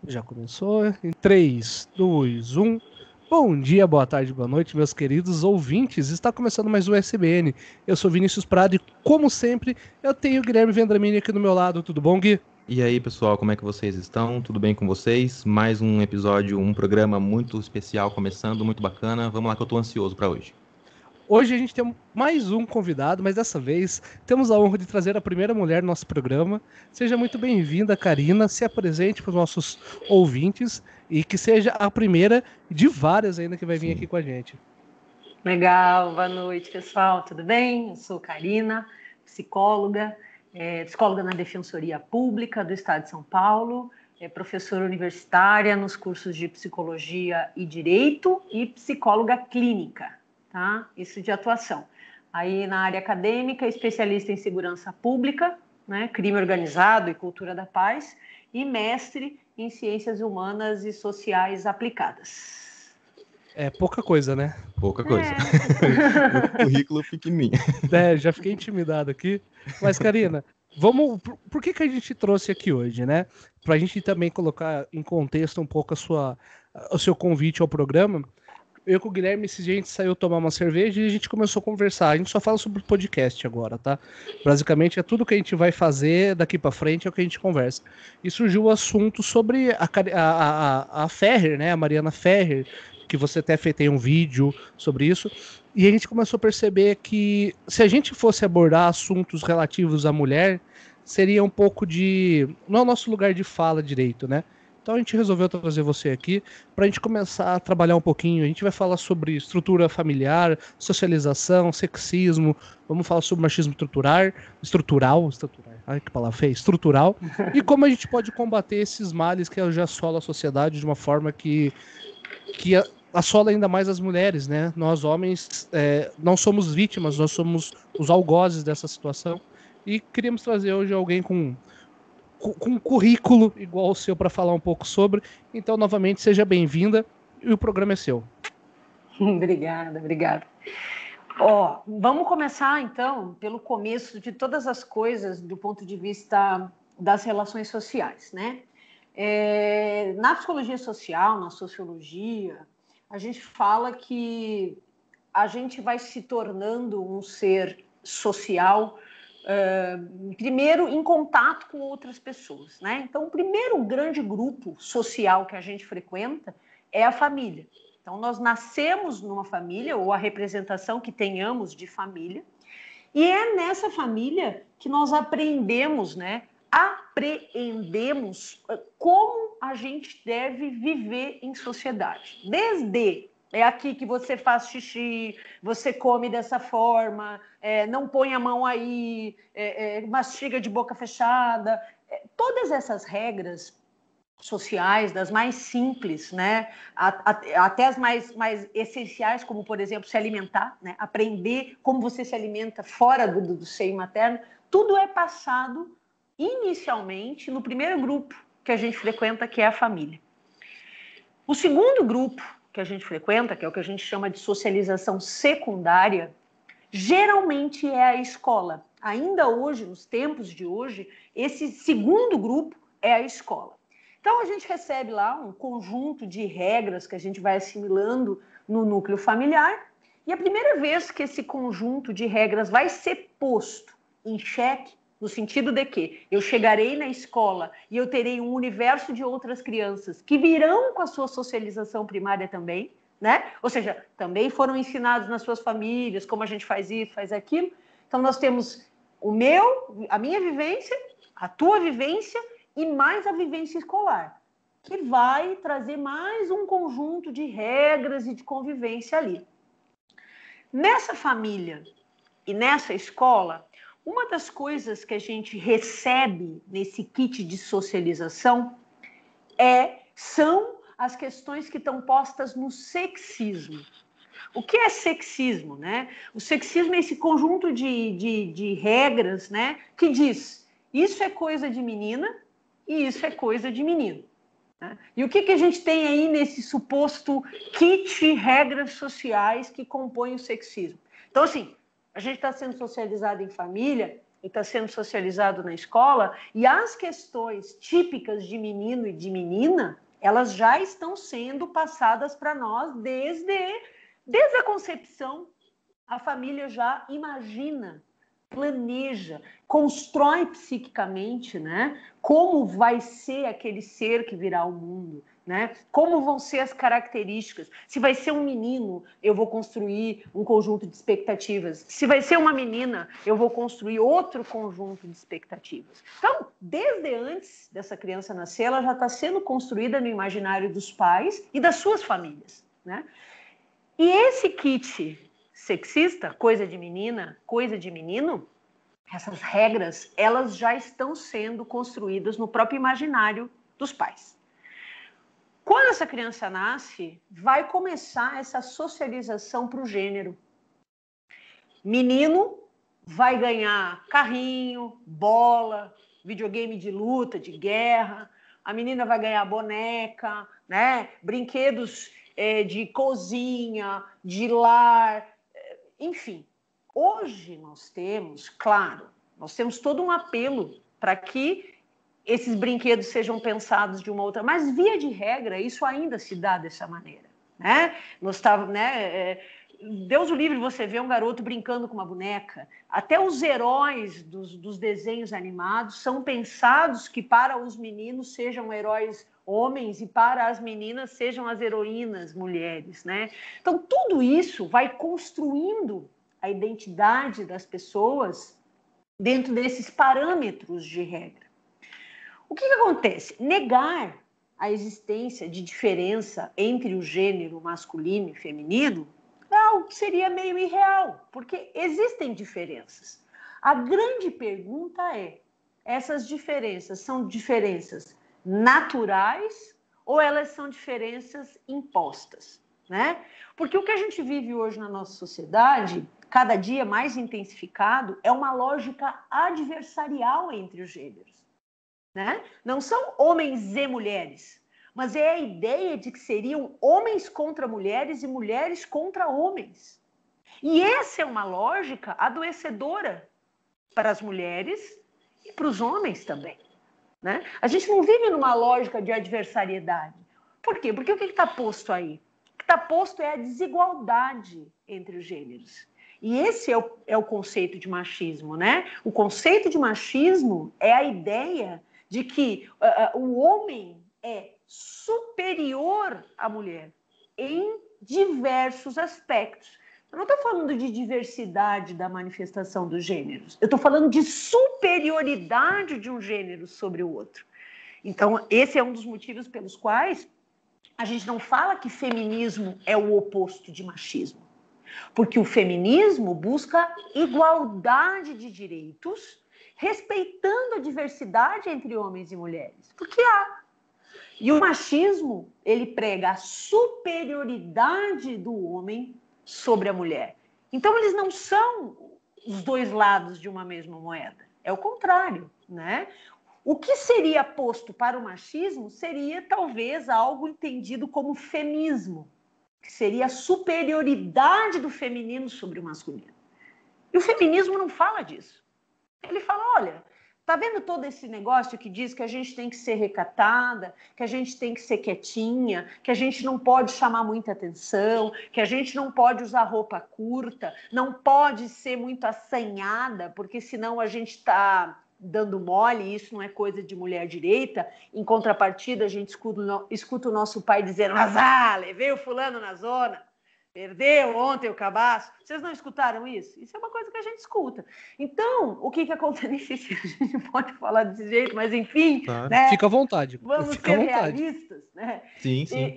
Já começou? Em 3, 2, 1. Bom dia, boa tarde, boa noite, meus queridos ouvintes. Está começando mais um SBN. Eu sou Vinícius Prado e, como sempre, eu tenho o Guilherme Vendramini aqui do meu lado. Tudo bom, Gui? E aí, pessoal, como é que vocês estão? Tudo bem com vocês? Mais um episódio, um programa muito especial começando, muito bacana. Vamos lá que eu tô ansioso para hoje. Hoje a gente tem mais um convidado, mas dessa vez temos a honra de trazer a primeira mulher no nosso programa. Seja muito bem-vinda, Karina. Se apresente para os nossos ouvintes e que seja a primeira de várias ainda que vai vir aqui Sim. com a gente. Legal, boa noite, pessoal, tudo bem? Eu sou Karina, psicóloga, psicóloga na Defensoria Pública do Estado de São Paulo, professora universitária nos cursos de Psicologia e Direito e psicóloga clínica, tá? Isso de atuação. Aí na área acadêmica, especialista em segurança pública, né, crime organizado e cultura da paz, e mestre em ciências humanas e sociais aplicadas. É pouca coisa, né? Pouca coisa. Muito currículo pequenininho. Já fiquei intimidado aqui. Mas, Karina, vamos. Por que a gente trouxe aqui hoje, né? Pra gente também colocar em contexto um pouco o seu convite ao programa. Eu com o Guilherme, esse dia a gente saiu tomar uma cerveja e a gente começou a conversar. A gente só fala sobre podcast agora, tá? Basicamente é tudo que a gente vai fazer daqui pra frente é o que a gente conversa. E surgiu o assunto sobre a Ferrer, né? A Mariana Ferrer, que você até fez um vídeo sobre isso. E a gente começou a perceber que se a gente fosse abordar assuntos relativos à mulher, seria um pouco de. Não é o nosso lugar de fala direito, né? Então a gente resolveu trazer você aqui para a gente começar a trabalhar um pouquinho. A gente vai falar sobre estrutura familiar, socialização, sexismo, vamos falar sobre machismo estrutural, ai que palavra feia, estrutural, e como a gente pode combater esses males que já assolam a sociedade de uma forma que assola ainda mais as mulheres, né? Nós homens não somos vítimas, nós somos os algozes dessa situação. E queríamos trazer hoje alguém com um currículo igual ao seu para falar um pouco sobre. Então, novamente, seja bem-vinda e o programa é seu. Obrigada. Ó, vamos começar, então, pelo começo de todas as coisas do ponto de vista das relações sociais, né? Na psicologia social, na sociologia, a gente fala que a gente vai se tornando um ser social, primeiro em contato com outras pessoas, né? Então, o primeiro grande grupo social que a gente frequenta é a família. Então, nós nascemos numa família, ou a representação que tenhamos de família, e é nessa família que nós aprendemos, né? Apreendemos como a gente deve viver em sociedade. Desde é aqui que você faz xixi, você come dessa forma, não põe a mão aí, mastiga de boca fechada. Todas essas regras sociais, das mais simples, né, até as mais essenciais, como, por exemplo, se alimentar, né, aprender como você se alimenta fora do seio materno, tudo é passado inicialmente no primeiro grupo que a gente frequenta, que é a família. O segundo grupo que a gente frequenta, que é o que a gente chama de socialização secundária, geralmente é a escola. Ainda hoje, nos tempos de hoje, esse segundo grupo é a escola. Então, a gente recebe lá um conjunto de regras que a gente vai assimilando no núcleo familiar, e a primeira vez que esse conjunto de regras vai ser posto em xeque, no sentido de que eu chegarei na escola e eu terei um universo de outras crianças que virão com a sua socialização primária também, né? Ou seja, também foram ensinados nas suas famílias como a gente faz isso, faz aquilo. Então, nós temos a minha vivência, a tua vivência e mais a vivência escolar, que vai trazer mais um conjunto de regras e de convivência ali. Nessa família e nessa escola, uma das coisas que a gente recebe nesse kit de socialização são as questões que estão postas no sexismo. O que é sexismo, né? O sexismo é esse conjunto de regras, né, que diz isso é coisa de menina e isso é coisa de menino. Né? E o que a gente tem aí nesse suposto kit regras sociais que compõem o sexismo? Então, assim, a gente está sendo socializado em família ele está sendo socializado na escola, e as questões típicas de menino e de menina, elas já estão sendo passadas para nós desde a concepção. A família já imagina, planeja, constrói psiquicamente, né? Como vai ser aquele ser que virá ao mundo, né? Como vão ser as características. Se vai ser um menino, eu vou construir um conjunto de expectativas. Se vai ser uma menina, eu vou construir outro conjunto de expectativas. Então, desde antes dessa criança nascer, ela já está sendo construída no imaginário dos pais e das suas famílias, né? E esse kit sexista, coisa de menina, coisa de menino, essas regras, elas já estão sendo construídas no próprio imaginário dos pais. Quando essa criança nasce, vai começar essa socialização para o gênero. Menino vai ganhar carrinho, bola, videogame de luta, de guerra. A menina vai ganhar boneca, né? Brinquedos de cozinha, de lar, enfim. Hoje nós temos, claro, nós temos todo um apelo para que esses brinquedos sejam pensados de uma outra, mas via de regra isso ainda se dá dessa maneira, né? Deus o livre você vê um garoto brincando com uma boneca. Até os heróis dos desenhos animados são pensados que para os meninos sejam heróis homens e para as meninas sejam as heroínas mulheres, né? Então tudo isso vai construindo a identidade das pessoas dentro desses parâmetros de regra. O que acontece? Negar a existência de diferença entre o gênero masculino e feminino é algo que seria meio irreal, porque existem diferenças. A grande pergunta é, essas diferenças são diferenças naturais ou elas são diferenças impostas, né? Porque o que a gente vive hoje na nossa sociedade, cada dia mais intensificado, é uma lógica adversarial entre os gêneros, né? Não são homens e mulheres, mas é a ideia de que seriam homens contra mulheres e mulheres contra homens. E essa é uma lógica adoecedora para as mulheres e para os homens também, né? A gente não vive numa lógica de adversariedade. Por quê? Porque o que está posto aí? O que está posto é a desigualdade entre os gêneros. E esse é o conceito de machismo, né? O conceito de machismo é a ideia de que o homem é superior à mulher em diversos aspectos. Eu não estou falando de diversidade da manifestação dos gêneros. Eu estou falando de superioridade de um gênero sobre o outro. Então, esse é um dos motivos pelos quais a gente não fala que feminismo é o oposto de machismo. Porque o feminismo busca igualdade de direitos, respeitando a diversidade entre homens e mulheres. Porque há. E o machismo, ele prega a superioridade do homem sobre a mulher. Então, eles não são os dois lados de uma mesma moeda. É o contrário, né? O que seria posto para o machismo seria, talvez, algo entendido como femismo, que seria a superioridade do feminino sobre o masculino. E o feminismo não fala disso. Ele fala, olha, tá vendo todo esse negócio que diz que a gente tem que ser recatada, que a gente tem que ser quietinha, que a gente não pode chamar muita atenção, que a gente não pode usar roupa curta, não pode ser muito assanhada, porque senão a gente está dando mole, e isso não é coisa de mulher direita. Em contrapartida, a gente escuta o nosso pai dizendo, levei o fulano na zona, perdeu ontem o cabaço. Vocês não escutaram isso? Isso é uma coisa que a gente escuta. Então, o que acontece? Nem sei se a gente pode falar desse jeito, mas enfim... Claro. Né? Fica à vontade. Vamos ser realistas, né? Sim, sim.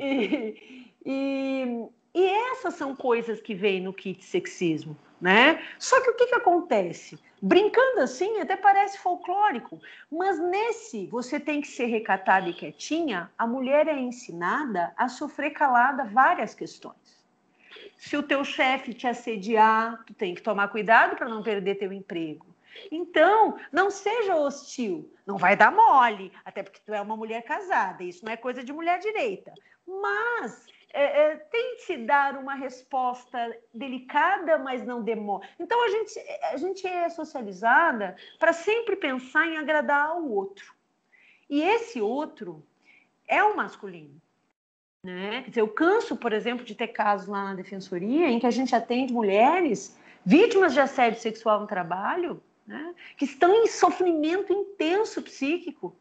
E essas são coisas que vêm no kit sexismo, né? Só que o que acontece? Brincando assim, até parece folclórico, mas nesse você tem que ser recatada e quietinha, a mulher é ensinada a sofrer calada várias questões. Se o teu chefe te assediar, tu tem que tomar cuidado para não perder teu emprego. Então, não seja hostil, não vai dar mole, até porque tu é uma mulher casada, isso não é coisa de mulher direita. Mas tente dar uma resposta delicada, mas não demora. Então, a gente é socializada para sempre pensar em agradar ao outro. E esse outro é o masculino. Né? Quer dizer, eu canso, por exemplo, de ter casos lá na defensoria em que a gente atende mulheres vítimas de assédio sexual no trabalho, né? Que estão em sofrimento intenso psíquico,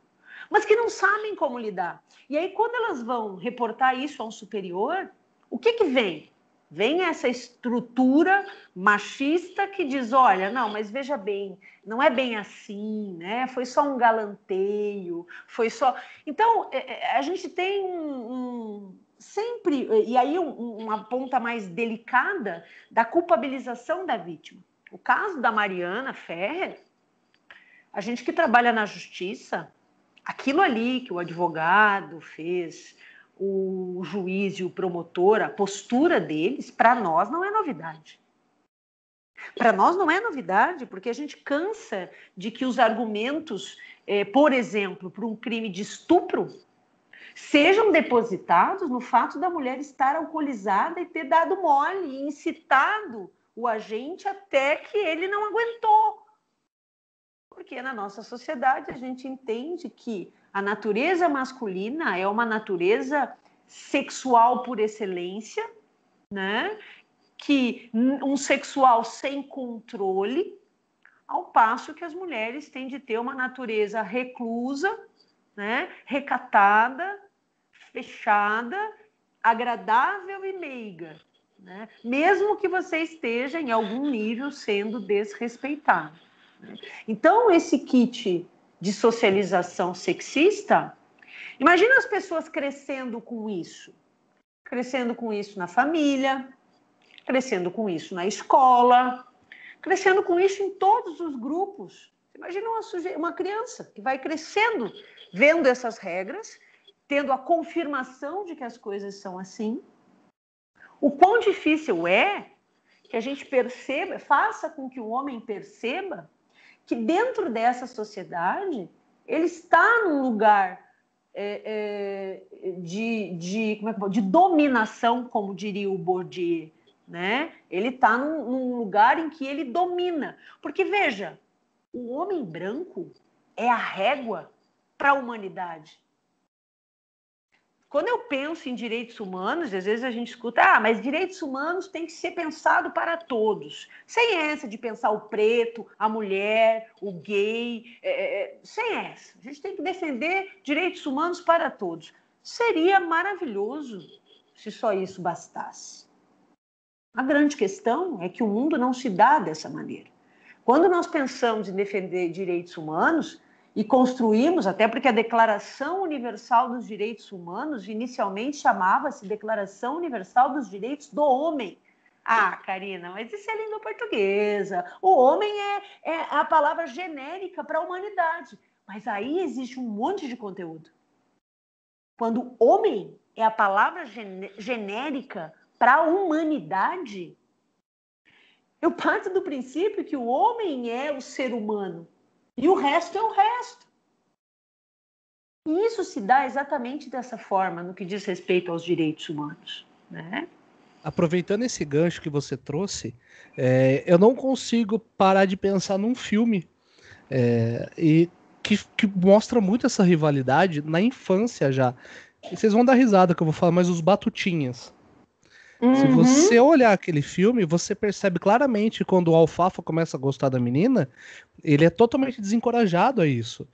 mas que não sabem como lidar. E aí, quando elas vão reportar isso a um superior, o que vem? Vem essa estrutura machista que diz, olha, não, mas veja bem, não é bem assim, né? Foi só um galanteio, foi só... Então, a gente tem sempre... E aí, uma ponta mais delicada da culpabilização da vítima. O caso da Mariana Ferrer, a gente que trabalha na justiça, aquilo ali que o advogado fez, o juiz e o promotor, a postura deles, para nós não é novidade. Para nós não é novidade, porque a gente cansa de que os argumentos, por exemplo, para um crime de estupro, sejam depositados no fato da mulher estar alcoolizada e ter dado mole, e incitado o agente até que ele não aguentou. Porque na nossa sociedade a gente entende que a natureza masculina é uma natureza sexual por excelência, né? Que um sexual sem controle, ao passo que as mulheres têm de ter uma natureza reclusa, né? Recatada, fechada, agradável e meiga, né? Mesmo que você esteja em algum nível sendo desrespeitado. Então, esse kit de socialização sexista, imagina as pessoas crescendo com isso na família, crescendo com isso na escola, crescendo com isso em todos os grupos. Imagina uma criança que vai crescendo, vendo essas regras, tendo a confirmação de que as coisas são assim. O quão difícil é que a gente perceba, faça com que o homem perceba que dentro dessa sociedade ele está num lugar de dominação, como diria o Bourdieu, né? Ele está num lugar em que ele domina. Porque, veja, o homem branco é a régua para a humanidade. Quando eu penso em direitos humanos, às vezes a gente escuta, mas direitos humanos tem que ser pensado para todos. Sem essa de pensar o preto, a mulher, o gay, sem essa. A gente tem que defender direitos humanos para todos. Seria maravilhoso se só isso bastasse. A grande questão é que o mundo não se dá dessa maneira. Quando nós pensamos em defender direitos humanos, e construímos, até porque a Declaração Universal dos Direitos Humanos inicialmente chamava-se Declaração Universal dos Direitos do Homem. Ah, Karina, mas isso é língua portuguesa. O homem é a palavra genérica para a humanidade. Mas aí existe um monte de conteúdo. Quando homem é a palavra genérica para a humanidade, eu parto do princípio que o homem é o ser humano. E o resto é o resto. E isso se dá exatamente dessa forma no que diz respeito aos direitos humanos, né? Aproveitando esse gancho que você trouxe, eu não consigo parar de pensar num filme e que mostra muito essa rivalidade na infância já. E vocês vão dar risada que eu vou falar, mas os Batutinhas. Se você olhar aquele filme, você percebe claramente quando o Alfafa começa a gostar da menina, ele é totalmente desencorajado a isso.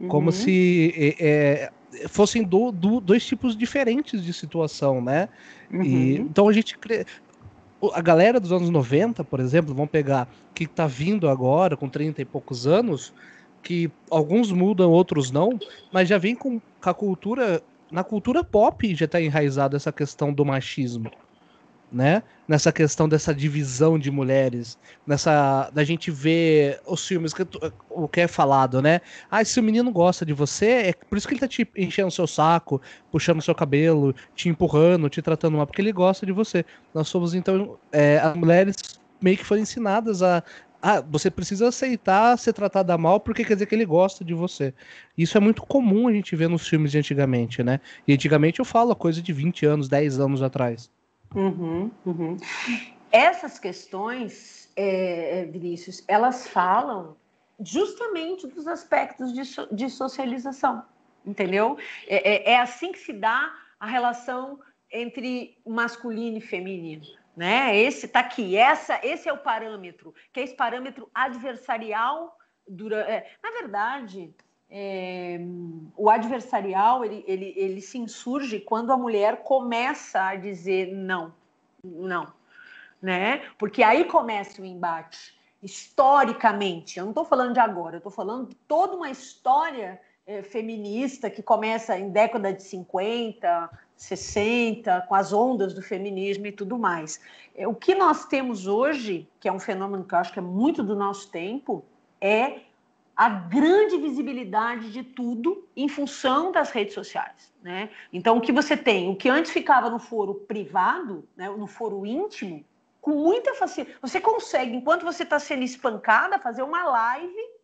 Como se fossem dois tipos diferentes de situação, né? Então a galera dos anos 90, por exemplo, vão pegar que tá vindo agora com 30 e poucos anos, que alguns mudam, outros não, mas já vem com a cultura, na cultura pop já tá enraizada essa questão do machismo. Né? Nessa questão dessa divisão de mulheres, da gente ver os filmes o que é falado, né? Se o menino gosta de você, é por isso que ele tá te enchendo o seu saco, puxando o seu cabelo, te empurrando, te tratando mal, porque ele gosta de você. Nós somos, então, as mulheres meio que foram ensinadas a você precisa aceitar ser tratada mal porque quer dizer que ele gosta de você. Isso é muito comum a gente ver nos filmes de antigamente, né? E antigamente eu falo coisa de 20 anos, 10 anos atrás. Uhum. Essas questões, Vinícius, elas falam justamente dos aspectos de socialização, entendeu? É assim que se dá a relação entre masculino e feminino, né? Esse tá aqui, esse é o parâmetro, que é esse parâmetro adversarial. Na verdade, o adversarial ele se insurge quando a mulher começa a dizer não, né? Porque aí começa o embate. Historicamente, eu não estou falando de agora, eu estou falando de toda uma história feminista que começa em década de 50, 60, com as ondas do feminismo e tudo mais. O que nós temos hoje, que é um fenômeno que eu acho que é muito do nosso tempo, é a grande visibilidade de tudo em função das redes sociais, né? Então, o que você tem, o que antes ficava no foro privado, né, no foro íntimo, com muita facilidade, você consegue, enquanto você está sendo espancada, fazer uma live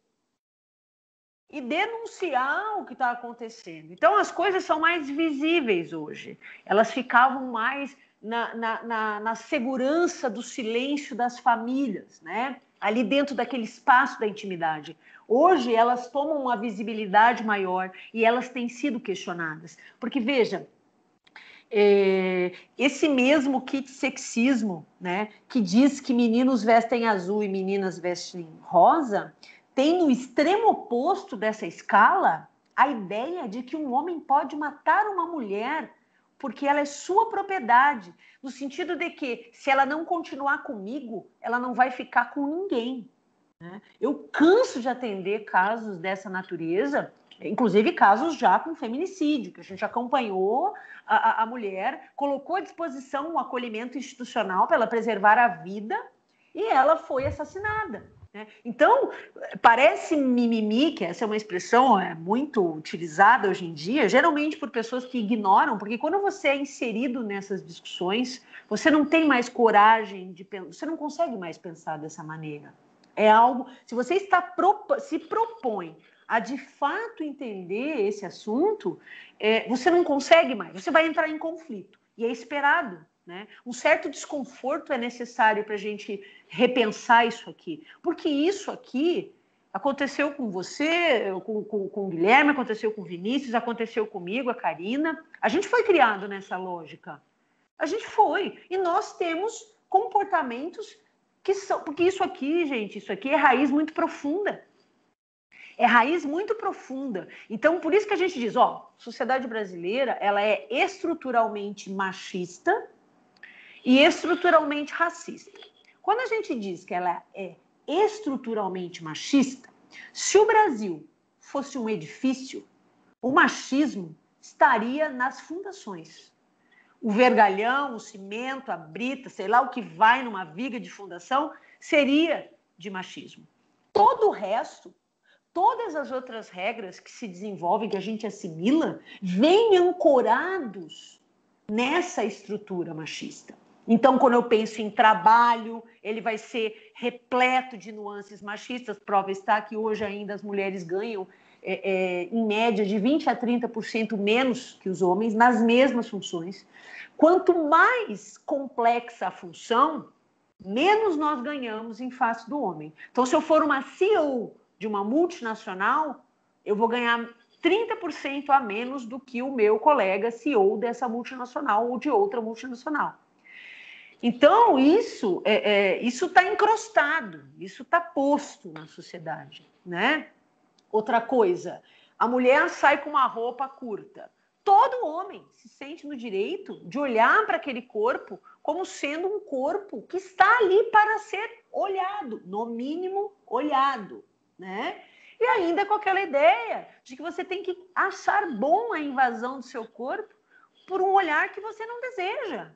e denunciar o que está acontecendo. Então, as coisas são mais visíveis hoje. Elas ficavam mais na segurança do silêncio das famílias, né? Ali dentro daquele espaço da intimidade. Hoje, elas tomam uma visibilidade maior e elas têm sido questionadas. Porque, veja, esse mesmo kit sexismo, né, que diz que meninos vestem azul e meninas vestem rosa, tem no extremo oposto dessa escala a ideia de que um homem pode matar uma mulher porque ela é sua propriedade, no sentido de que se ela não continuar comigo, ela não vai ficar com ninguém, né? Eu canso de atender casos dessa natureza, inclusive casos já com feminicídio, que a gente acompanhou a mulher, colocou à disposição um acolhimento institucional para ela preservar a vida e ela foi assassinada, né? Então, parece mimimi, que essa é uma expressão muito utilizada hoje em dia, geralmente por pessoas que ignoram, porque quando você é inserido nessas discussões, você não tem mais coragem de pensar, você não consegue mais pensar dessa maneira. É algo, se você se propõe a de fato entender esse assunto, você não consegue mais, você vai entrar em conflito, e é esperado, né? Um certo desconforto é necessário para a gente repensar isso aqui, porque isso aqui aconteceu com você, com o Guilherme, aconteceu com o Vinícius, aconteceu comigo, a Karina. A gente foi criado nessa lógica, a gente foi, e nós temos comportamentos que são, porque isso aqui, gente, isso aqui é raiz muito profunda. É raiz muito profunda. Então, por isso que a gente diz, sociedade brasileira, ela é estruturalmente machista e estruturalmente racista. Quando a gente diz que ela é estruturalmente machista, se o Brasil fosse um edifício, o machismo estaria nas fundações. O vergalhão, o cimento, a brita, sei lá o que vai numa viga de fundação, seria de machismo. Todo o resto, todas as outras regras que se desenvolvem, que a gente assimila, vêm ancorados nessa estrutura machista. Então, quando eu penso em trabalho, ele vai ser repleto de nuances machistas. Prova está que hoje ainda as mulheres ganham, em média, de 20% a 30% menos que os homens, nas mesmas funções. Quanto mais complexa a função, menos nós ganhamos em face do homem. Então, se eu for uma CEO de uma multinacional, eu vou ganhar 30% a menos do que o meu colega CEO dessa multinacional ou de outra multinacional. Então, isso está encrostado, isso está posto na sociedade, né? Outra coisa, a mulher sai com uma roupa curta. Todo homem se sente no direito de olhar para aquele corpo como sendo um corpo que está ali para ser olhado, no mínimo olhado, né? E ainda com aquela ideia de que você tem que achar bom a invasão do seu corpo por um olhar que você não deseja,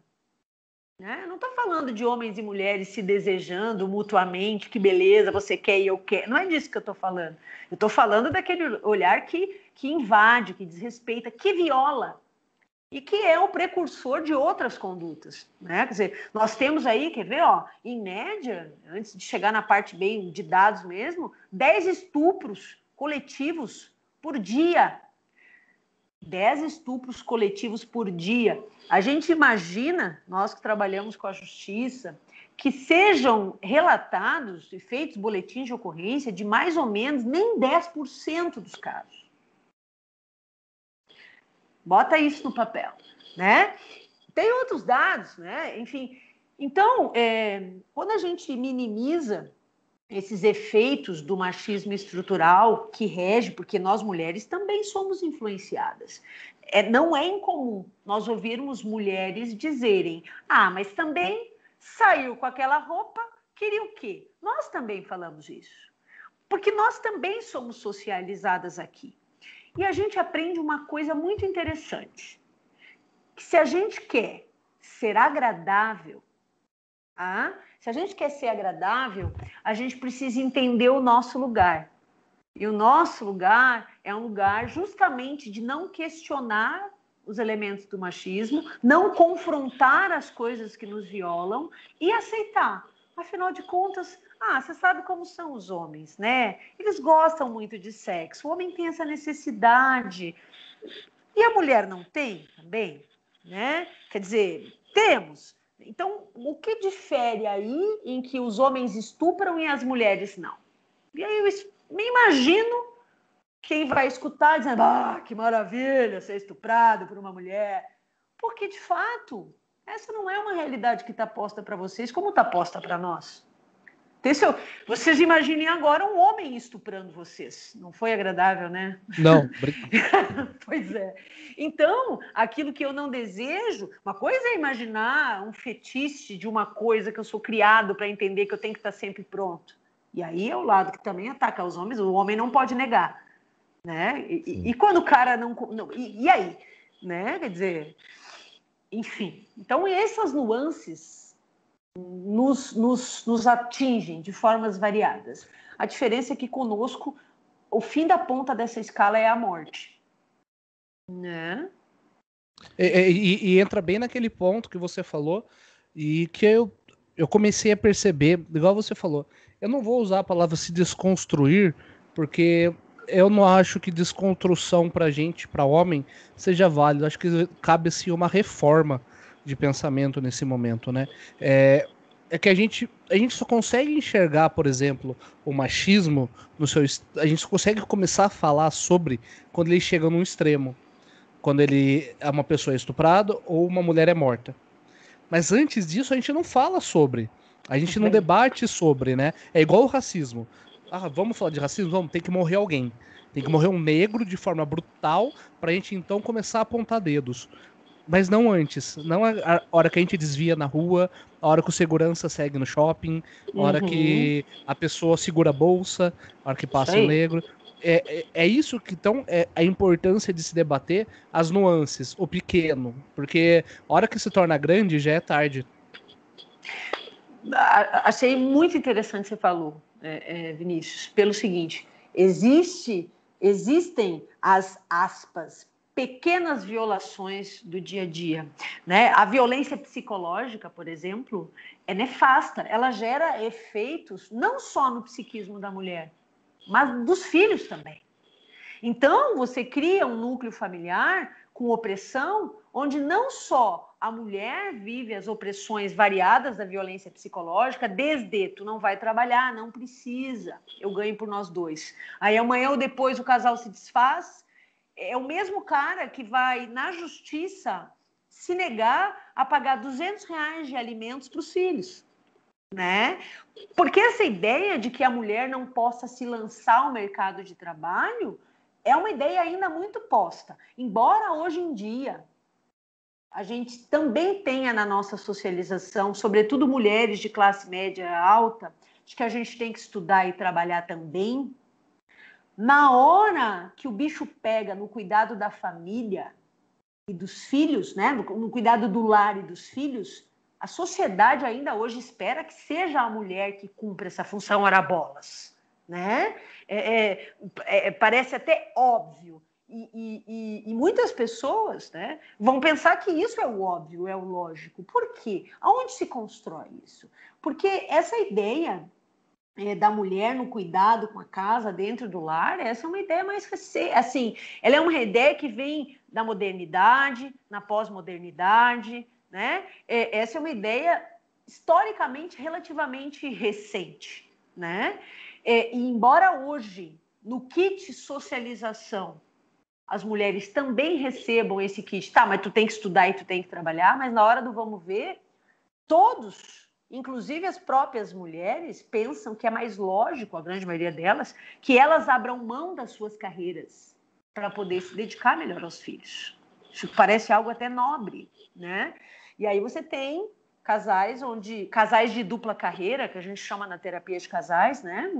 né? Não estou falando de homens e mulheres se desejando mutuamente, que beleza, você quer e eu quero. Não é disso que eu estou falando. Eu estou falando daquele olhar que invade, que desrespeita, que viola. e que é o precursor de outras condutas, né? Quer dizer, nós temos aí, quer ver, ó, em média, antes de chegar na parte bem de dados mesmo, 10 estupros coletivos por dia. 10 estupros coletivos por dia. A gente imagina, nós que trabalhamos com a justiça, que sejam relatados e feitos boletins de ocorrência de mais ou menos nem 10% dos casos. Bota isso no papel, né? Tem outros dados, né? Enfim, então, quando a gente minimiza esses efeitos do machismo estrutural que rege, porque nós mulheres também somos influenciadas. Não é incomum nós ouvirmos mulheres dizerem: ah, mas também saiu com aquela roupa, queria o quê? Nós também falamos isso, porque nós também somos socializadas aqui. E a gente aprende uma coisa muito interessante, que se a gente quer ser agradável, se a gente quer ser agradável, a gente precisa entender o nosso lugar. E o nosso lugar é um lugar justamente de não questionar os elementos do machismo, não confrontar as coisas que nos violam e aceitar. Afinal de contas, você sabe como são os homens, né? Eles gostam muito de sexo, o homem tem essa necessidade. E a mulher não tem também, né? Quer dizer, temos. Então, o que difere aí em que os homens estupram e as mulheres não? E aí eu me imagino quem vai escutar dizendo: que maravilha ser estuprado por uma mulher. Porque, de fato, essa não é uma realidade que está posta para vocês, como está posta para nós. Vocês imaginem agora um homem estuprando vocês. Não foi agradável, né? Não. Pois é. Então, aquilo que eu não desejo, uma coisa é imaginar um fetiche de uma coisa que eu sou criado para entender que eu tenho que estar sempre pronto. E aí é o lado que também ataca os homens, o homem não pode negar, né? E quando o cara não e aí, né? Quer dizer, enfim. Então, essas nuances nos atingem de formas variadas. A diferença é que conosco, o fim da ponta dessa escala é a morte. Né? E entra bem naquele ponto que você falou e que eu comecei a perceber, igual você falou, eu não vou usar a palavra se desconstruir, porque eu não acho que desconstrução pra gente, pra homem, seja válido. Acho que cabe assim uma reforma de pensamento nesse momento, né? É que a gente só consegue enxergar, por exemplo, o machismo no seu... A gente só consegue começar a falar sobre quando ele chega num extremo. Quando ele é uma pessoa estuprada ou uma mulher é morta. Mas antes disso, a gente não fala sobre. A gente não debate sobre, né? É igual o racismo. Vamos falar de racismo? Vamos, tem que morrer alguém. Tem que morrer um negro de forma brutal pra gente então começar a apontar dedos. Mas não antes. Não a hora que a gente desvia na rua, a hora que o segurança segue no shopping, a hora que a pessoa segura a bolsa, a hora que passa o negro. É isso que então é a importância de se debater as nuances, o pequeno. Porque a hora que se torna grande já é tarde. Achei muito interessante o que você falou, Vinícius, pelo seguinte: existem as aspas pequenas violações do dia a dia, né? A violência psicológica, por exemplo, é nefasta. Ela gera efeitos não só no psiquismo da mulher, mas dos filhos também. Então, você cria um núcleo familiar com opressão, onde não só a mulher vive as opressões variadas da violência psicológica, desde tu não vai trabalhar, não precisa, eu ganho por nós dois. Aí amanhã ou depois o casal se desfaz, é o mesmo cara que vai na justiça se negar a pagar R$200 de alimentos para os filhos. Né? Porque essa ideia de que a mulher não possa se lançar ao mercado de trabalho é uma ideia ainda muito posta. Embora hoje em dia a gente também tenha na nossa socialização, sobretudo mulheres de classe média alta, de que a gente tem que estudar e trabalhar também, na hora que o bicho pega no cuidado da família e dos filhos, né? no cuidado do lar e dos filhos, a sociedade ainda hoje espera que seja a mulher que cumpra essa função, ora bolas, né? Parece até óbvio. E muitas pessoas, né, vão pensar que isso é o óbvio, é o lógico. Por quê? Aonde se constrói isso? Porque essa ideia da mulher no cuidado com a casa dentro do lar, essa é uma ideia mais assim, ela é uma ideia que vem da modernidade, na pós-modernidade, né? Essa é uma ideia historicamente relativamente recente, né? E embora hoje no kit socialização as mulheres também recebam esse kit, tá, mas tu tem que estudar e tu tem que trabalhar, mas na hora do vamos ver, todos, inclusive as próprias mulheres, pensam que é mais lógico, a grande maioria delas, que elas abram mão das suas carreiras para poder se dedicar melhor aos filhos. Isso parece algo até nobre, né? E aí você tem casais de dupla carreira, que a gente chama na terapia de casais, né?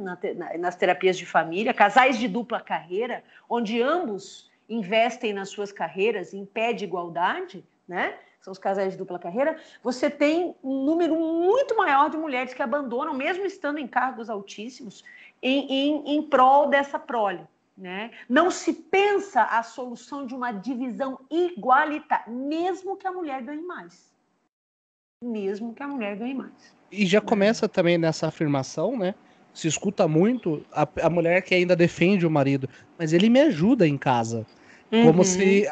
Nas terapias de família, casais de dupla carreira, onde ambos investem nas suas carreiras em pé de igualdade, né? São os casais de dupla carreira. Você tem um número muito maior de mulheres que abandonam, mesmo estando em cargos altíssimos, em prol dessa prole, né? Não se pensa a solução de uma divisão igualitária, mesmo que a mulher ganhe mais. Mesmo que a mulher ganhe mais. E já começa também nessa afirmação, né? Se escuta muito a mulher que ainda defende o marido, mas ele me ajuda em casa. Como se,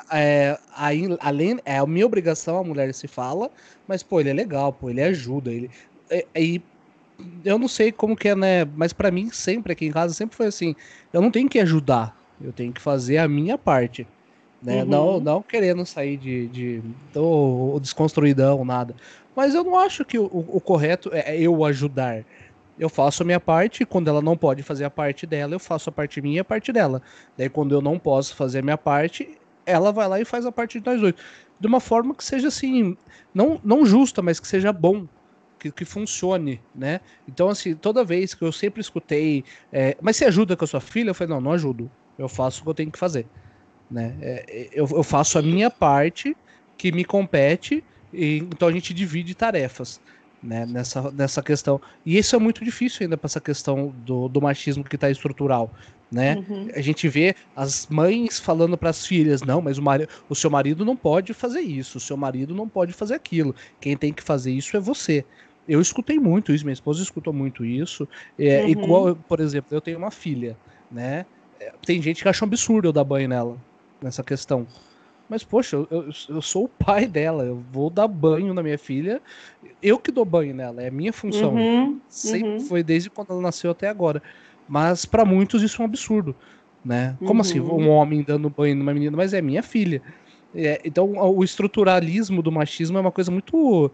além, é a minha obrigação, a mulher se fala, mas, pô, ele é legal, pô, ele ajuda, e eu não sei como que é, né, mas pra mim sempre, aqui em casa, sempre foi assim, eu não tenho que ajudar, eu tenho que fazer a minha parte, né, não querendo sair tô desconstruidão, nada, mas eu não acho que o correto é eu ajudar. Eu faço a minha parte, quando ela não pode fazer a parte dela, eu faço a parte minha e a parte dela. Daí, quando eu não posso fazer a minha parte, ela vai lá e faz a parte de nós dois. De uma forma que seja assim, não justa, mas que seja bom, que funcione, né? Então, assim, toda vez que eu sempre escutei, mas você ajuda com a sua filha? Eu falei, não ajudo. Eu faço o que eu tenho que fazer, né? Eu faço a minha parte, que me compete, então a gente divide tarefas, né, nessa questão. E isso é muito difícil ainda para essa questão do machismo que está estrutural, né? A gente vê as mães falando para as filhas, não, mas o seu marido não pode fazer isso, o seu marido não pode fazer aquilo, quem tem que fazer isso é você. Eu escutei muito isso, minha esposa escutou muito isso, igual, por exemplo, eu tenho uma filha, né? Tem gente que acha um absurdo eu dar banho nela, nessa questão. Mas, poxa, eu sou o pai dela, eu vou dar banho na minha filha, eu que dou banho nela, é a minha função. Sempre foi desde quando ela nasceu até agora. Mas para muitos isso é um absurdo, né? Como assim, um homem dando banho numa menina? Mas é minha filha. Então, o estruturalismo do machismo é uma coisa muito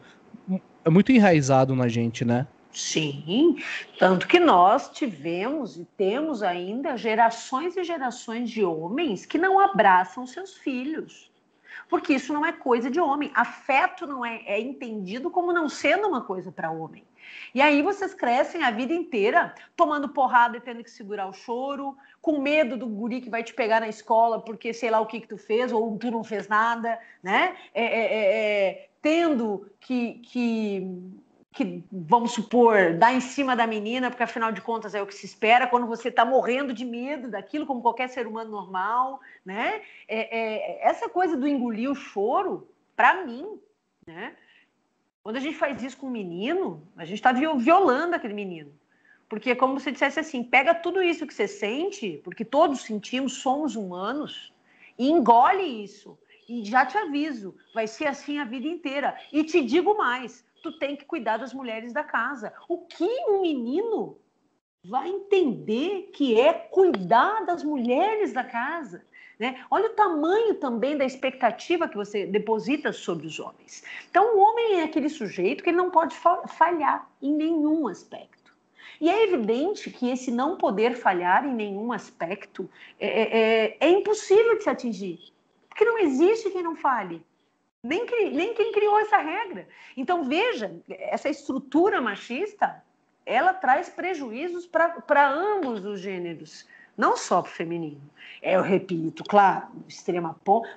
enraizado na gente, né? Sim, tanto que nós tivemos e temos ainda gerações e gerações de homens que não abraçam seus filhos, porque isso não é coisa de homem. Afeto não é entendido como não sendo uma coisa para homem. E aí vocês crescem a vida inteira tomando porrada e tendo que segurar o choro, com medo do guri que vai te pegar na escola porque sei lá o que tu fez ou tu não fez nada, né? Tendo que, vamos supor, dar em cima da menina, porque afinal de contas é o que se espera quando você está morrendo de medo daquilo, como qualquer ser humano normal, né? Essa coisa do engolir o choro, para mim, né? Quando a gente faz isso com um menino, a gente está violando aquele menino. Porque é como se você dissesse assim, pega tudo isso que você sente, porque todos sentimos, somos humanos, e engole isso. E já te aviso, vai ser assim a vida inteira. E te digo mais, tu tem que cuidar das mulheres da casa. O que um menino vai entender que é cuidar das mulheres da casa? Né? Olha o tamanho também da expectativa que você deposita sobre os homens. Então, o homem é aquele sujeito que ele não pode falhar em nenhum aspecto. E é evidente que esse não poder falhar em nenhum aspecto é impossível de se atingir. Porque não existe quem não falhe. Nem quem criou essa regra. Então, veja, essa estrutura machista, ela traz prejuízos para ambos os gêneros, não só para o feminino. Eu repito, claro,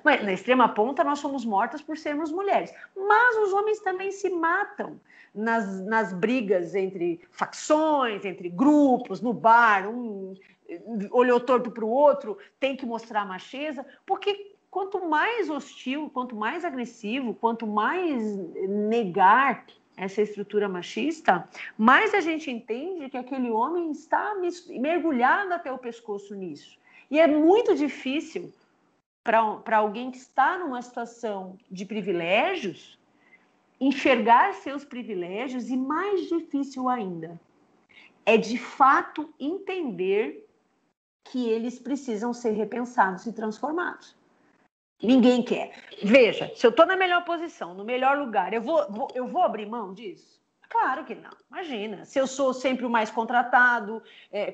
mas na extrema ponta nós somos mortas por sermos mulheres. Mas os homens também se matam nas brigas entre facções, entre grupos, no bar, olhou torto para o outro, tem que mostrar macheza, porque quanto mais hostil, quanto mais agressivo, quanto mais negar essa estrutura machista, mais a gente entende que aquele homem está mergulhado até o pescoço nisso. E é muito difícil para alguém que está numa situação de privilégios enxergar seus privilégios, e mais difícil ainda é de fato entender que eles precisam ser repensados e transformados. Ninguém quer. Veja, se eu estou na melhor posição, no melhor lugar, eu vou abrir mão disso? Claro que não. Imagina, se eu sou sempre o mais contratado,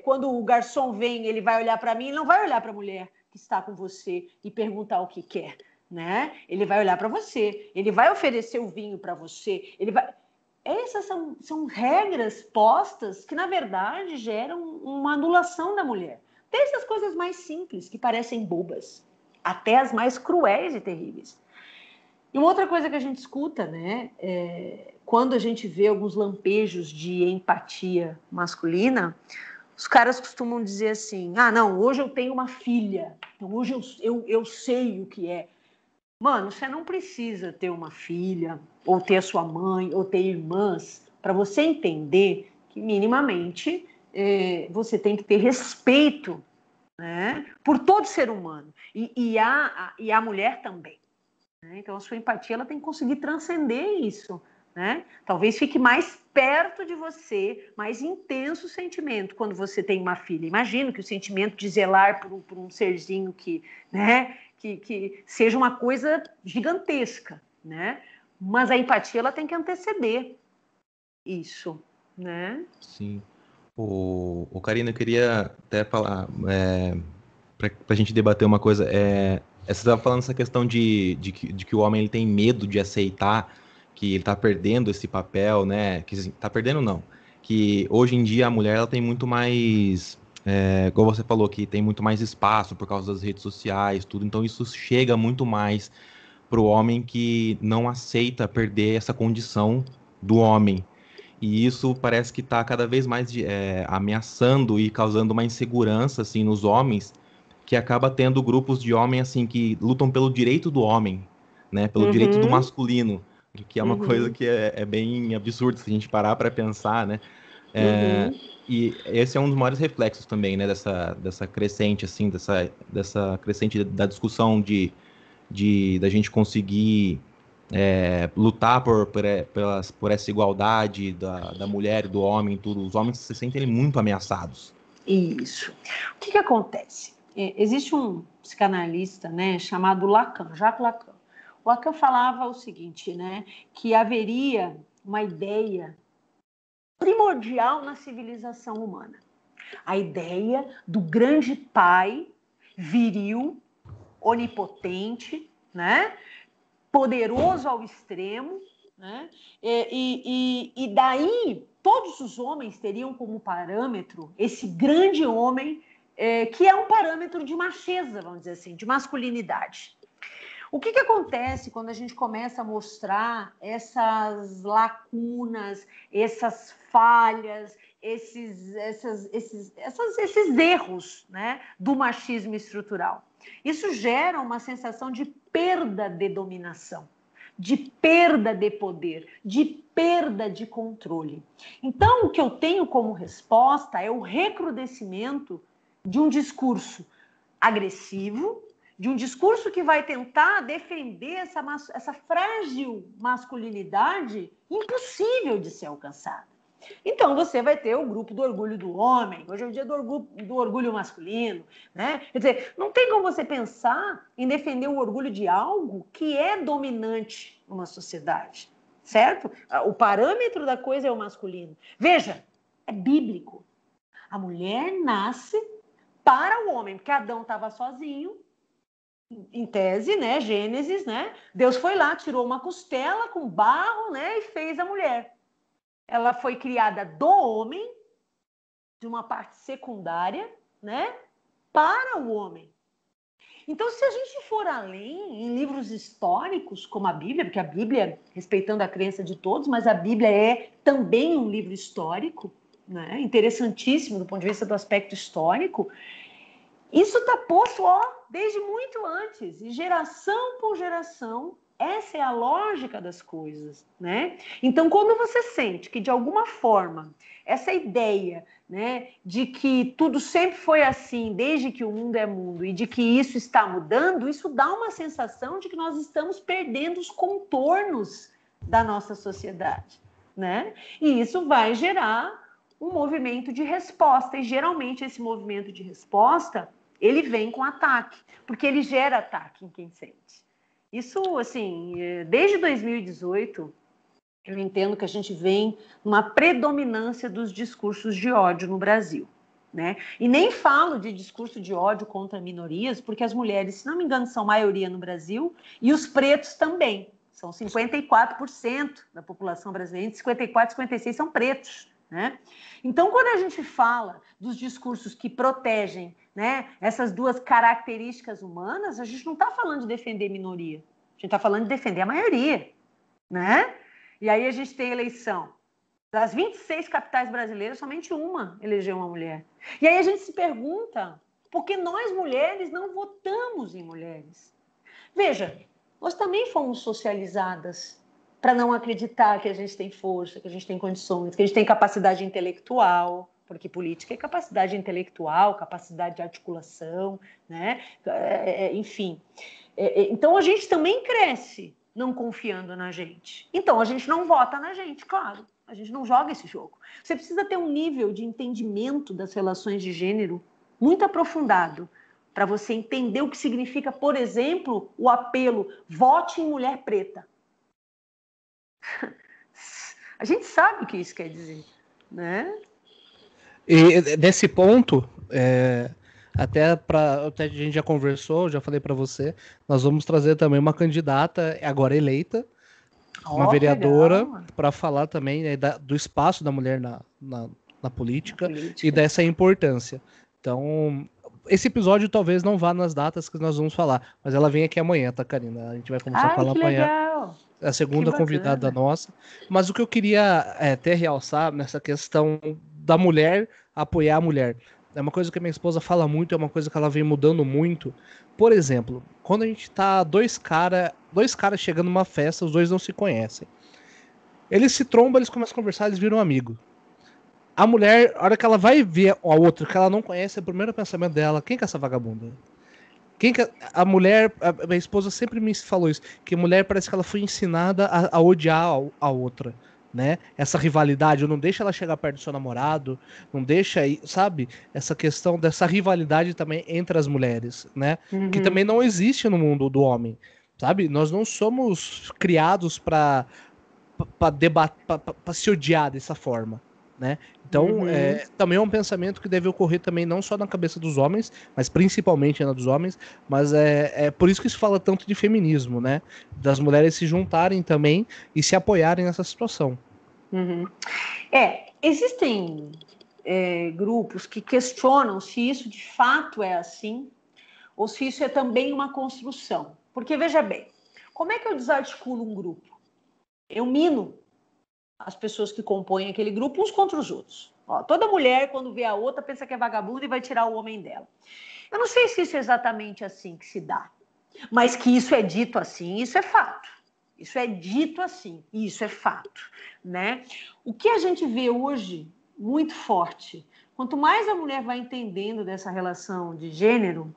quando o garçom vem, ele vai olhar para mim, ele não vai olhar para a mulher que está com você e perguntar o que quer, né? Ele vai olhar para você, ele vai oferecer o vinho para você, ele vai... Essas são regras postas que, na verdade, geram uma anulação da mulher. Desde as coisas mais simples, que parecem bobas, até as mais cruéis e terríveis. E uma outra coisa que a gente escuta, né, quando a gente vê alguns lampejos de empatia masculina, os caras costumam dizer assim, não, hoje eu tenho uma filha, então hoje eu sei o que é. Mano, você não precisa ter uma filha, ou ter a sua mãe, ou ter irmãs, para você entender que minimamente você tem que ter respeito, né, por todo ser humano, e a mulher também, né? Então a sua empatia ela tem que conseguir transcender isso, né? Talvez fique mais perto de você, mais intenso o sentimento quando você tem uma filha. Imagino que o sentimento de zelar por um serzinho que, né, que seja uma coisa gigantesca, né? Mas a empatia ela tem que anteceder isso, né? Sim. O Karina, eu queria até falar, para a gente debater uma coisa. Você estava falando essa questão de que o homem ele tem medo de aceitar que ele está perdendo esse papel, né? Que está perdendo, não. Que hoje em dia a mulher ela tem muito mais, como você falou, que tem muito mais espaço por causa das redes sociais, tudo. Então isso chega muito mais para o homem que não aceita perder essa condição do homem. E isso parece que está cada vez mais ameaçando e causando uma insegurança assim, nos homens, que acaba tendo grupos de homens assim, que lutam pelo direito do homem, né? Pelo direito do masculino, que é uma coisa que é bem absurda se a gente parar para pensar, né? E esse é um dos maiores reflexos também, né? Dessa crescente, assim, dessa crescente da discussão da gente conseguir lutar por essa igualdade da mulher e do homem, tudo. Os homens se sentem muito ameaçados. Isso. O que acontece? Existe um psicanalista, né, chamado Lacan, Jacques Lacan. O Lacan falava o seguinte, né, que haveria uma ideia primordial na civilização humana. A ideia do grande pai viril, onipotente, né, poderoso ao extremo, né? E daí todos os homens teriam como parâmetro esse grande homem, que é um parâmetro de macheza, vamos dizer assim, de masculinidade. O que acontece quando a gente começa a mostrar essas lacunas, essas falhas, esses erros, né, do machismo estrutural? Isso gera uma sensação de perda de dominação, de perda de poder, de perda de controle. Então, o que eu tenho como resposta é o recrudescimento de um discurso agressivo, de um discurso que vai tentar defender essa frágil masculinidade impossível de ser alcançada. Então, você vai ter o grupo do orgulho do homem, hoje é o dia do orgulho masculino, né? Quer dizer, não tem como você pensar em defender o orgulho de algo que é dominante numa sociedade, certo? O parâmetro da coisa é o masculino. Veja, é bíblico. A mulher nasce para o homem, porque Adão estava sozinho, em tese, né? Gênesis, né? Deus foi lá, tirou uma costela com barro, né? E fez a mulher. Ela foi criada do homem, de uma parte secundária, né, para o homem. Então, se a gente for além, em livros históricos, como a Bíblia, porque a Bíblia, respeitando a crença de todos, mas a Bíblia é também um livro histórico, né? Interessantíssimo do ponto de vista do aspecto histórico. Isso está posto desde muito antes, e geração por geração, essa é a lógica das coisas, né? Então, quando você sente que, de alguma forma, essa ideia, né, de que tudo sempre foi assim, desde que o mundo é mundo, e de que isso está mudando, isso dá uma sensação de que nós estamos perdendo os contornos da nossa sociedade, né? E isso vai gerar um movimento de resposta, e geralmente esse movimento de resposta, ele vem com ataque, porque ele gera ataque em quem sente. Isso, assim, desde 2018, eu entendo que a gente vem numa predominância dos discursos de ódio no Brasil, né? E nem falo de discurso de ódio contra minorias, porque as mulheres, se não me engano, são maioria no Brasil, e os pretos também. São 54% da população brasileira, entre 54 e 56 são pretos, né? Então, quando a gente fala dos discursos que protegem, né, essas duas características humanas, a gente não está falando de defender minoria, a gente está falando de defender a maioria, né? E aí a gente tem eleição. Das 26 capitais brasileiras, somente uma elegeu uma mulher. E aí a gente se pergunta por que nós, mulheres, não votamos em mulheres? Veja, nós também fomos socializadas para não acreditar que a gente tem força, que a gente tem condições, que a gente tem capacidade intelectual, porque política é capacidade intelectual, capacidade de articulação, né? Enfim. Então, a gente também cresce não confiando na gente. Então, a gente não vota na gente, claro. A gente não joga esse jogo. Você precisa ter um nível de entendimento das relações de gênero muito aprofundado para você entender o que significa, por exemplo, o apelo vote em mulher preta. A gente sabe o que isso quer dizer, né? E nesse ponto, até a gente já conversou, já falei para você, nós vamos trazer também uma candidata agora eleita, uma vereadora, para falar também, né, do espaço da mulher na política e dessa importância. Então, esse episódio talvez não vá nas datas que nós vamos falar, mas ela vem aqui amanhã, tá, Karina? A gente vai começar com ela amanhã. Legal. É a segunda convidada nossa. Mas o que eu queria até realçar nessa questão da mulher apoiar a mulher. É uma coisa que a minha esposa fala muito, é uma coisa que ela vem mudando muito. Por exemplo, quando a gente tá dois caras chegando numa festa, os dois não se conhecem. Eles se trombam, eles começam a conversar, eles viram amigo. A mulher, a hora que ela vai ver a outra que ela não conhece, o primeiro pensamento dela, quem que é essa vagabunda? A mulher, a minha esposa sempre me falou isso, que a mulher parece que ela foi ensinada a odiar a outra, né? Essa rivalidade, não deixa ela chegar perto do seu namorado, não deixa, sabe? Essa questão dessa rivalidade também entre as mulheres, né? Que também não existe no mundo do homem, sabe? Nós não somos criados para se odiar dessa forma, né? Então, também é um pensamento que deve ocorrer também não só na cabeça dos homens, mas principalmente na dos homens, mas é por isso que se fala tanto de feminismo, né? Das mulheres se juntarem também e se apoiarem nessa situação. Existem grupos que questionam se isso de fato é assim, ou se isso é também uma construção. Porque, veja bem, como é que eu desarticulo um grupo? Eu mino as pessoas que compõem aquele grupo uns contra os outros. Toda mulher, quando vê a outra, pensa que é vagabunda e vai tirar o homem dela. Eu não sei se isso é exatamente assim que se dá, mas que isso é dito assim, isso é fato. Isso é dito assim, isso é fato, né? O que a gente vê hoje, muito forte, quanto mais a mulher vai entendendo dessa relação de gênero,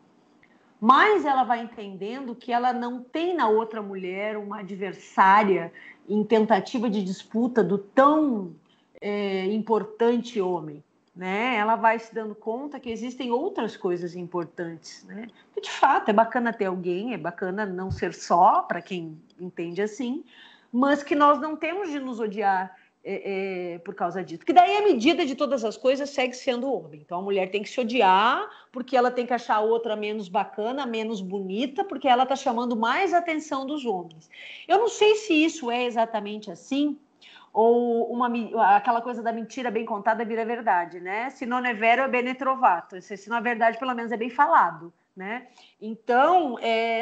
mais ela vai entendendo que ela não tem na outra mulher uma adversária em tentativa de disputa do tão importante homem, né? Ela vai se dando conta que existem outras coisas importantes, né? E, de fato, é bacana ter alguém, é bacana não ser só, para quem entende assim, mas que nós não temos de nos odiar por causa disso. Porque daí a medida de todas as coisas segue sendo o homem. Então a mulher tem que se odiar porque ela tem que achar a outra menos bacana, menos bonita, porque ela está chamando mais atenção dos homens. Eu não sei se isso é exatamente assim, ou aquela coisa da mentira bem contada vira verdade, né? Se não é vero, é bene trovato. Se não é verdade, pelo menos é bem falado, né? Então,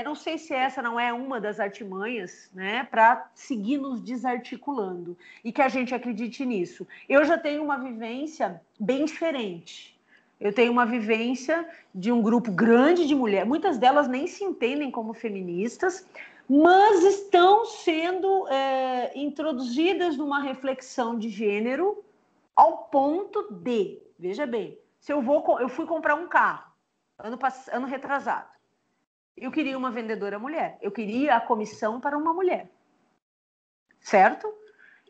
não sei se essa não é uma das artimanhas, né, para seguir nos desarticulando e que a gente acredite nisso. Eu já tenho uma vivência bem diferente. Eu tenho uma vivência de um grupo grande de mulheres, muitas delas nem se entendem como feministas, mas estão sendo introduzidas numa reflexão de gênero ao ponto de, veja bem, se eu fui comprar um carro ano retrasado, eu queria uma vendedora mulher, eu queria a comissão para uma mulher, certo?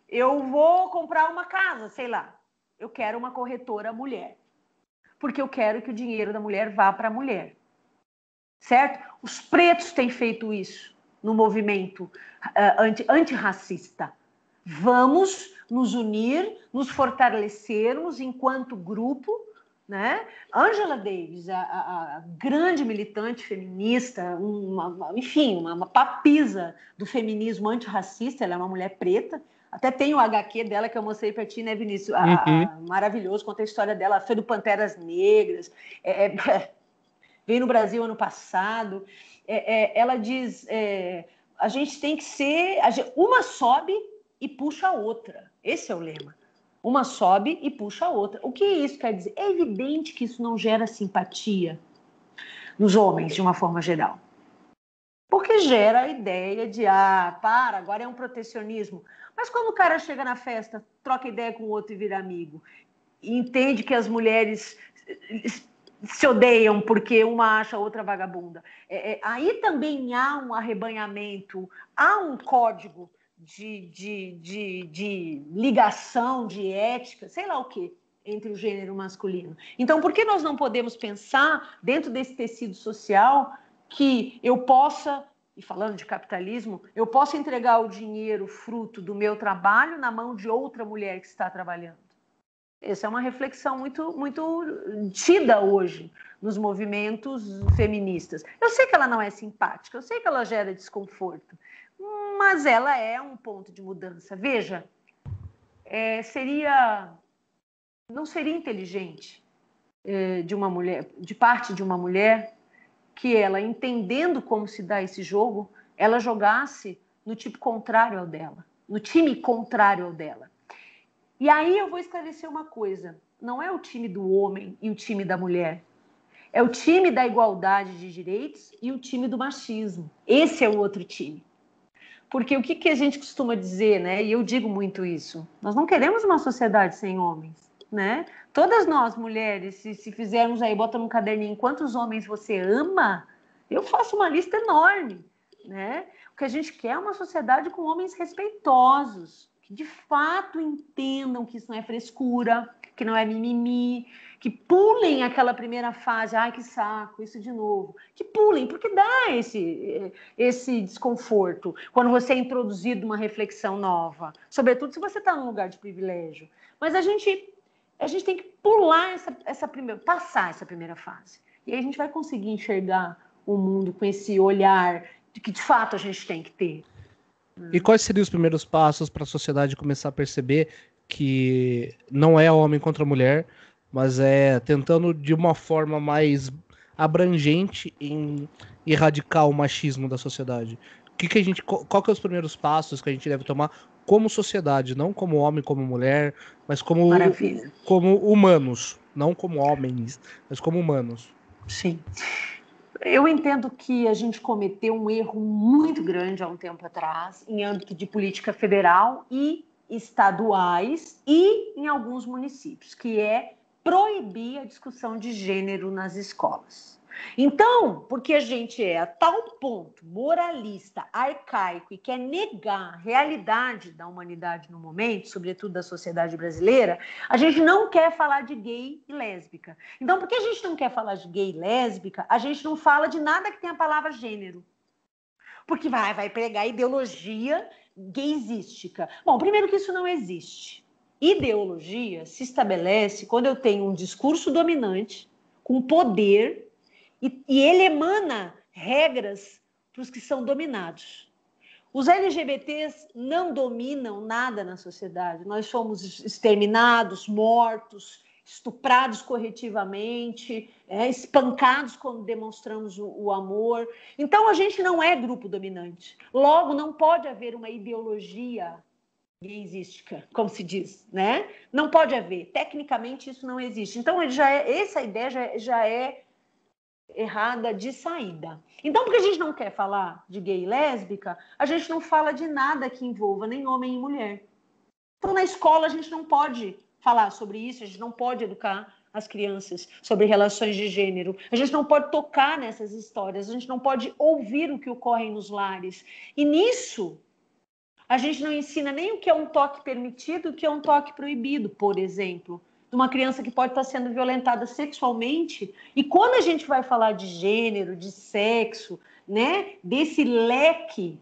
Eu vou comprar uma casa, sei lá, eu quero uma corretora mulher, porque eu quero que o dinheiro da mulher vá para a mulher, certo? Os pretos têm feito isso no movimento antirracista. Vamos nos unir, nos fortalecermos enquanto grupo, né? Angela Davis, a grande militante feminista, uma papisa do feminismo antirracista, ela é uma mulher preta. Até tem o HQ dela que eu mostrei para ti, né, Vinícius? Maravilhoso, conta a história dela, foi do Panteras Negras, veio no Brasil ano passado. Ela diz, a gente tem que ser... uma sobe e puxa a outra. Esse é o lema. Uma sobe e puxa a outra. O que isso quer dizer? É evidente que isso não gera simpatia nos homens, de uma forma geral. Porque gera a ideia de, agora é um protecionismo. Mas quando o cara chega na festa, troca ideia com o outro e vira amigo, e entende que as mulheres se odeiam porque uma acha a outra vagabunda, aí também há um arrebanhamento, há um código de ligação, de ética, sei lá o quê, entre o gênero masculino. Então, por que nós não podemos pensar, dentro desse tecido social, que eu possa, e falando de capitalismo, eu posso entregar o dinheiro fruto do meu trabalho na mão de outra mulher que está trabalhando? Essa é uma reflexão muito, muito tida hoje nos movimentos feministas. Eu sei que ela não é simpática, eu sei que ela gera desconforto, mas ela é um ponto de mudança. Veja, não seria inteligente de parte de uma mulher, que ela, entendendo como se dá esse jogo, ela jogasse no tipo contrário ao dela, no time contrário ao dela. E aí eu vou esclarecer uma coisa, não é o time do homem e o time da mulher, é o time da igualdade de direitos e o time do machismo. Esse é o outro time. Porque o que a gente costuma dizer, né? E eu digo muito isso. Nós não queremos uma sociedade sem homens, né? Todas nós, mulheres, se fizermos aí, bota num caderninho quantos homens você ama, eu faço uma lista enorme, né? O que a gente quer é uma sociedade com homens respeitosos, que de fato entendam que isso não é frescura, que não é mimimi, que pulem aquela primeira fase, ai que saco, isso de novo, que pulem, porque dá esse desconforto quando você é introduzido numa reflexão nova, sobretudo se você está num lugar de privilégio. Mas a gente tem que pular passar essa primeira fase, e aí a gente vai conseguir enxergar o mundo com esse olhar que de fato a gente tem que ter. E quais seriam os primeiros passos para a sociedade começar a perceber que não é homem contra mulher, mas é tentando de uma forma mais abrangente em erradicar o machismo da sociedade? Qual que é os primeiros passos que a gente deve tomar como sociedade, não como homem, como mulher, mas como humanos, não como homens, mas como humanos? Sim. Eu entendo que a gente cometeu um erro muito grande há um tempo atrás, em âmbito de política federal e estaduais e em alguns municípios, que é proibir a discussão de gênero nas escolas. Então, porque a gente é a tal ponto moralista, arcaico e quer negar a realidade da humanidade no momento, sobretudo da sociedade brasileira, a gente não quer falar de gay e lésbica. Então, porque a gente não quer falar de gay e lésbica, a gente não fala de nada que tenha a palavra gênero. Porque vai pregar ideologia gaysística. Bom, primeiro que isso não existe. Ideologia se estabelece quando eu tenho um discurso dominante, com poder, e ele emana regras para os que são dominados. Os LGBTs não dominam nada na sociedade. Nós somos exterminados, mortos, estuprados corretivamente, espancados quando demonstramos o amor. Então, a gente não é grupo dominante. Logo, não pode haver uma ideologia gaysística, como se diz, né? Não pode haver. Tecnicamente, isso não existe. Então, essa ideia já é errada de saída. Então, porque a gente não quer falar de gay e lésbica, a gente não fala de nada que envolva nem homem e mulher. Então, na escola, a gente não pode falar sobre isso, a gente não pode educar as crianças sobre relações de gênero, a gente não pode tocar nessas histórias, a gente não pode ouvir o que ocorre nos lares. E nisso, a gente não ensina nem o que é um toque permitido, o que é um toque proibido, por exemplo, de uma criança que pode estar sendo violentada sexualmente. E quando a gente vai falar de gênero, de sexo, né, desse leque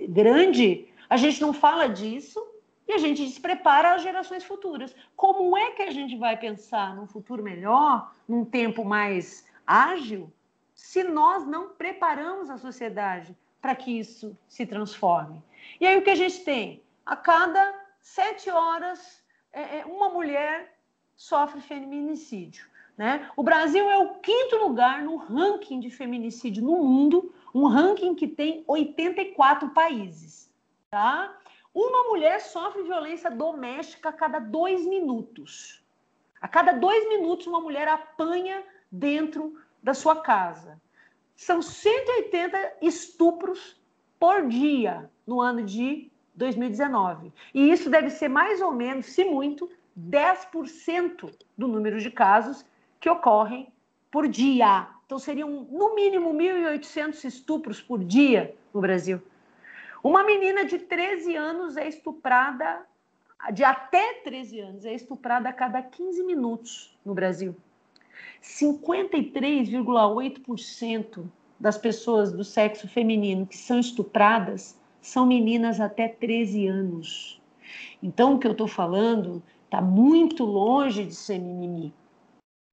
grande, a gente não fala disso e a gente desprepara as gerações futuras. Como é que a gente vai pensar num futuro melhor, num tempo mais ágil, se nós não preparamos a sociedade para que isso se transforme? E aí o que a gente tem? A cada 7 horas, uma mulher sofre feminicídio, né? O Brasil é o 5º lugar no ranking de feminicídio no mundo, um ranking que tem 84 países, tá? Uma mulher sofre violência doméstica a cada 2 minutos. A cada 2 minutos, uma mulher apanha dentro da sua casa. São 180 estupros por dia no ano de 2019. E isso deve ser mais ou menos, se muito, 10% do número de casos que ocorrem por dia. Então, seriam, no mínimo, 1.800 estupros por dia no Brasil. Uma menina de 13 anos é estuprada, de até 13 anos, é estuprada a cada 15 minutos no Brasil. 53,8% das pessoas do sexo feminino que são estupradas são meninas até 13 anos. Então, o que eu estou falando está muito longe de ser mimimi,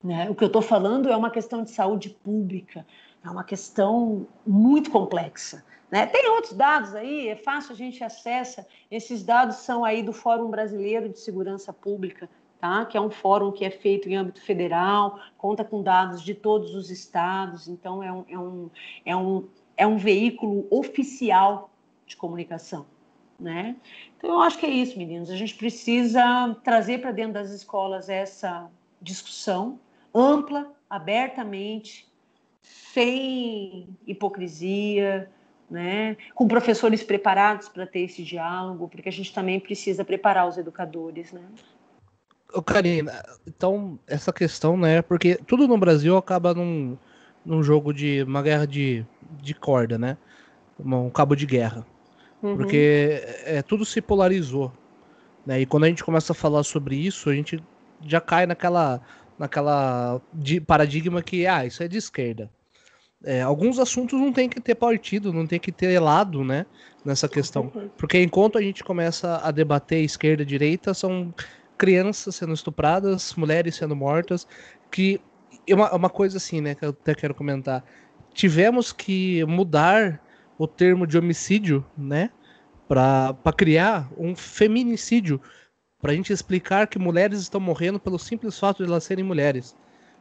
né? O que eu estou falando é uma questão de saúde pública, é uma questão muito complexa, né? Tem outros dados aí, é fácil, a gente acessa. Esses dados são aí do Fórum Brasileiro de Segurança Pública, tá? Que é um fórum que é feito em âmbito federal, conta com dados de todos os estados, então é um veículo oficial de comunicação, né? Então, eu acho que é isso, meninos. A gente precisa trazer para dentro das escolas essa discussão ampla, abertamente, sem hipocrisia, né? Com professores preparados para ter esse diálogo, porque a gente também precisa preparar os educadores, né? Ô, Karina, então, essa questão, né? Porque tudo no Brasil acaba num jogo de uma guerra de corda, né? Um cabo de guerra. Porque tudo se polarizou, né? E quando a gente começa a falar sobre isso, a gente já cai naquela paradigma que, isso é de esquerda. Alguns assuntos não tem que ter partido, não tem que ter lado, né? Nessa questão. Porque enquanto a gente começa a debater esquerda e direita, são crianças sendo estupradas, mulheres sendo mortas, que é uma coisa assim, né? Que eu até quero comentar. Tivemos que mudar o termo de homicídio, né? Para criar um feminicídio, para a gente explicar que mulheres estão morrendo pelo simples fato de elas serem mulheres,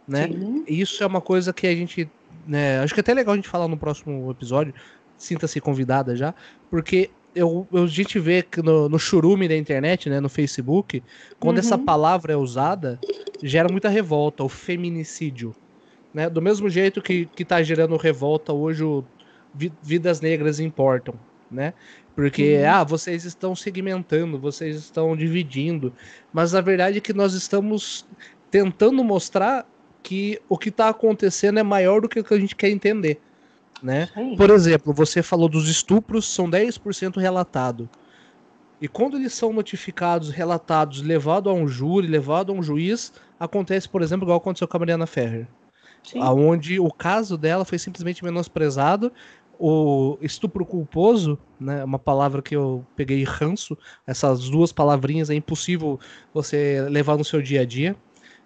né? E isso é uma coisa que a gente, né, acho que é até legal a gente falar no próximo episódio, sinta-se convidada já, porque a gente vê que no churume da internet, né, no Facebook, quando essa palavra é usada, gera muita revolta, o feminicídio, né? Do mesmo jeito que tá gerando revolta hoje vidas negras importam, né? Porque, vocês estão segmentando, vocês estão dividindo, mas a verdade é que nós estamos tentando mostrar que o que está acontecendo é maior do que o que a gente quer entender, né? Por exemplo, você falou dos estupros, são 10% relatado. E quando eles são notificados, relatados, levados a um júri, levados a um juiz, acontece, por exemplo, igual aconteceu com a Mariana Ferrer. Onde o caso dela foi simplesmente menosprezado, o estupro culposo, né, uma palavra que eu peguei ranço, essas duas palavrinhas é impossível você levar no seu dia a dia,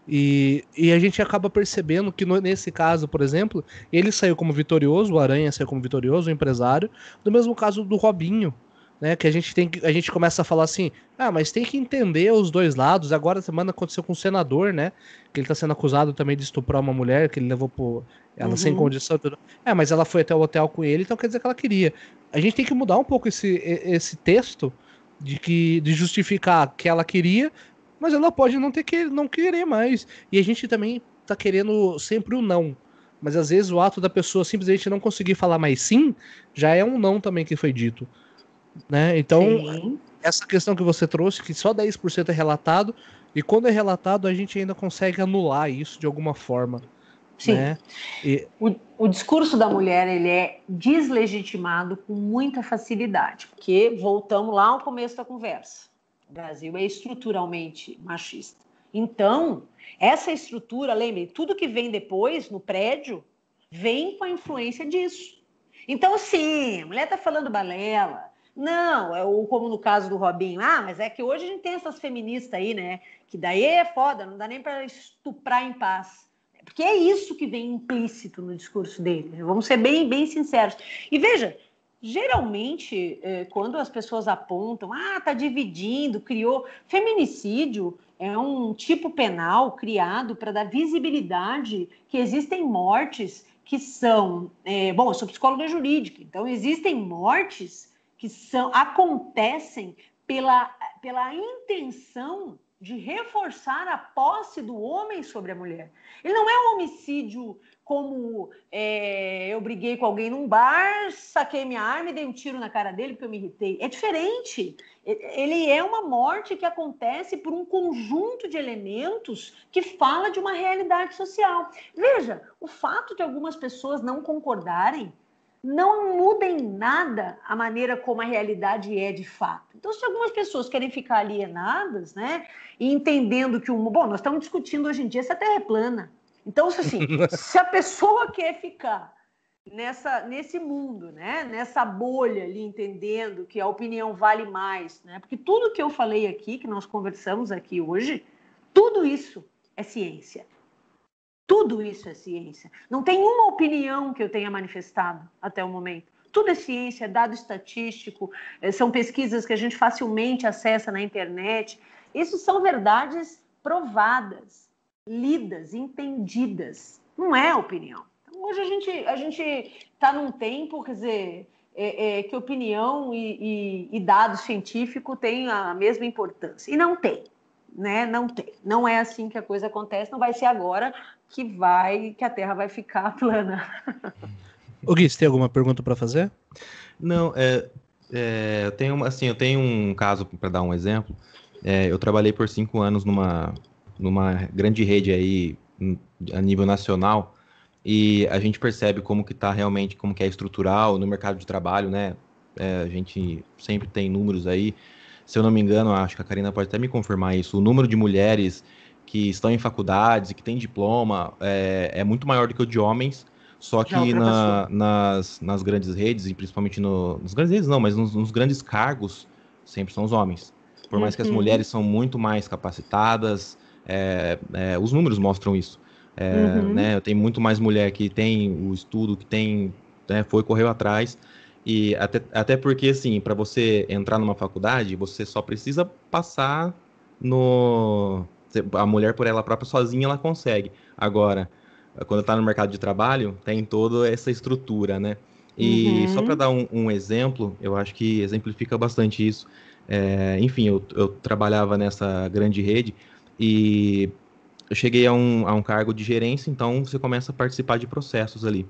e a gente acaba percebendo que nesse caso, por exemplo, ele saiu como vitorioso, o Aranha saiu como vitorioso, o empresário, do mesmo caso do Robinho, né? Que a gente começa a falar assim, mas tem que entender os dois lados. Agora, semana aconteceu com o senador, né? Que ele tá sendo acusado também de estuprar uma mulher, que ele levou ela sem condição. Tudo. Mas ela foi até o hotel com ele, então quer dizer que ela queria. A gente tem que mudar um pouco esse texto de justificar que ela queria, mas ela pode não querer mais. E a gente também tá querendo sempre o não. Mas às vezes o ato da pessoa simplesmente não conseguir falar mais sim, já é um não também que foi dito. Né? Então, sim, essa questão que você trouxe, que só 10% é relatado, e quando é relatado, a gente ainda consegue anular isso de alguma forma. Sim. Né? O discurso da mulher, ele é deslegitimado com muita facilidade, porque voltamos lá ao começo da conversa. O Brasil é estruturalmente machista. Então, essa estrutura, lembre, tudo que vem depois, no prédio, vem com a influência disso. Então, sim, a mulher está falando balela. Não, ou como no caso do Robinho, mas é que hoje a gente tem essas feministas aí, né? Que daí é foda, não dá nem para estuprar em paz. Porque é isso que vem implícito no discurso dele. Vamos ser bem, bem sinceros. E veja, geralmente, quando as pessoas apontam, tá dividindo, criou... Feminicídio é um tipo penal criado para dar visibilidade que existem mortes que são... Bom, eu sou psicóloga jurídica, então existem mortes que acontecem pela intenção de reforçar a posse do homem sobre a mulher. Ele não é um homicídio como eu briguei com alguém num bar, saquei minha arma e dei um tiro na cara dele porque eu me irritei. É diferente. Ele é uma morte que acontece por um conjunto de elementos que fala de uma realidade social. Veja, o fato de algumas pessoas não concordarem não muda em nada a maneira como a realidade é de fato. Então, se algumas pessoas querem ficar alienadas, né, e entendendo que bom, nós estamos discutindo hoje em dia se a Terra é plana. Então, assim, se a pessoa quer ficar nesse mundo, né, nessa bolha ali, entendendo que a opinião vale mais, né, porque tudo que eu falei aqui, que nós conversamos aqui hoje, tudo isso é ciência. Tudo isso é ciência. Não tem uma opinião que eu tenha manifestado até o momento. Tudo é ciência, é dado estatístico, são pesquisas que a gente facilmente acessa na internet. Isso são verdades provadas, lidas, entendidas. Não é opinião. Então, hoje a gente está num tempo, quer dizer, que opinião e dado científico têm a mesma importância. E não tem. Né? Não tem. Não é assim que a coisa acontece, não vai ser agora que a Terra vai ficar plana. O Gui, você tem alguma pergunta para fazer? Não, eu tenho um caso para dar um exemplo. Eu trabalhei por 5 anos numa grande rede aí a nível nacional e a gente percebe como que tá realmente, como que é estrutural no mercado de trabalho, né? A gente sempre tem números aí. Se eu não me engano, acho que a Karina pode até me confirmar isso, o número de mulheres que estão em faculdades e que têm diploma é muito maior do que o de homens, só que nas grandes redes, e principalmente nas grandes redes não, mas nos grandes cargos, sempre são os homens. Por mais que as mulheres são muito mais capacitadas, os números mostram isso. Né, tem muito mais mulher que tem o estudo, que tem, né, correu atrás. E até porque, assim, para você entrar numa faculdade, você só precisa passar a mulher por ela própria sozinha, ela consegue. Agora, quando está no mercado de trabalho, tem toda essa estrutura, né? E só para dar um exemplo, eu acho que exemplifica bastante isso. Enfim, eu trabalhava nessa grande rede e eu cheguei a um cargo de gerência, então você começa a participar de processos ali.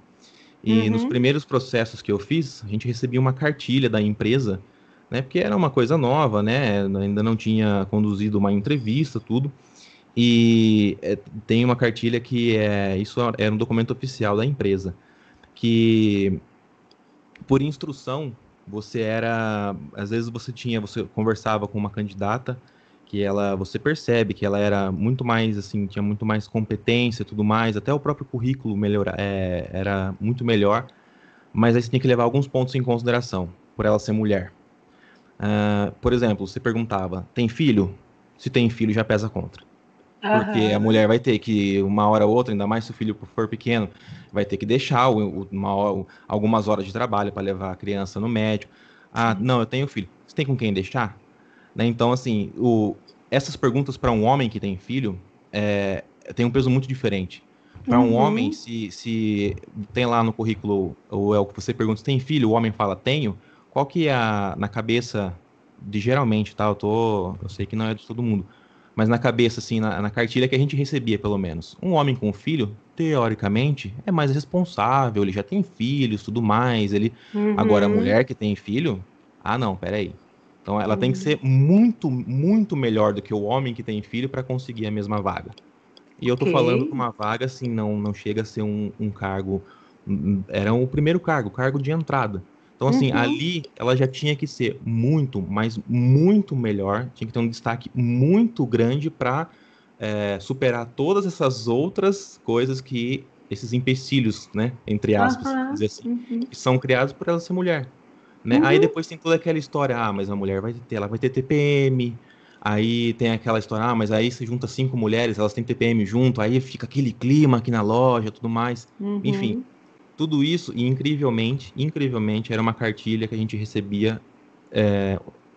E nos primeiros processos que eu fiz, a gente recebia uma cartilha da empresa, né? Porque era uma coisa nova, né? Ainda não tinha conduzido uma entrevista, tudo. E tem uma cartilha que isso era um documento oficial da empresa, que por instrução às vezes você conversava com uma candidata que você percebe que ela era muito mais, assim, tinha muito mais competência e tudo mais, até o próprio currículo era muito melhor, mas aí você tem que levar alguns pontos em consideração, por ela ser mulher. Por exemplo, você perguntava, tem filho? Se tem filho, já pesa contra. Porque a mulher vai ter que, uma hora ou outra, ainda mais se o filho for pequeno, vai ter que deixar algumas horas de trabalho para levar a criança no médico. Ah, não, eu tenho filho. Você tem com quem deixar? Né? Então, assim, essas perguntas para um homem que tem filho tem um peso muito diferente. Para um homem, se tem lá no currículo, ou é o que você pergunta, se tem filho, o homem fala, tenho, qual que é na cabeça de geralmente, tá? Eu sei que não é de todo mundo, mas na cabeça, assim, na cartilha que a gente recebia, pelo menos. Um homem com filho, teoricamente, é mais responsável, ele já tem filhos, tudo mais, Agora, a mulher que tem filho, ah, não, peraí. Então, ela tem que ser muito, muito melhor do que o homem que tem filho para conseguir a mesma vaga. E eu tô falando que uma vaga, assim, não chega a ser um cargo... Era o primeiro cargo, o cargo de entrada. Então, assim, ali ela já tinha que ser muito, mas muito melhor, tinha que ter um destaque muito grande para superar todas essas outras coisas esses empecilhos, né, entre aspas, dizer assim, que são criados por ela ser mulher, né? Aí depois tem toda aquela história, mas a mulher ela vai ter TPM, aí tem aquela história, mas aí se junta 5 mulheres, elas têm TPM junto, aí fica aquele clima aqui na loja, tudo mais, enfim. Tudo isso, e incrivelmente, era uma cartilha que a gente recebia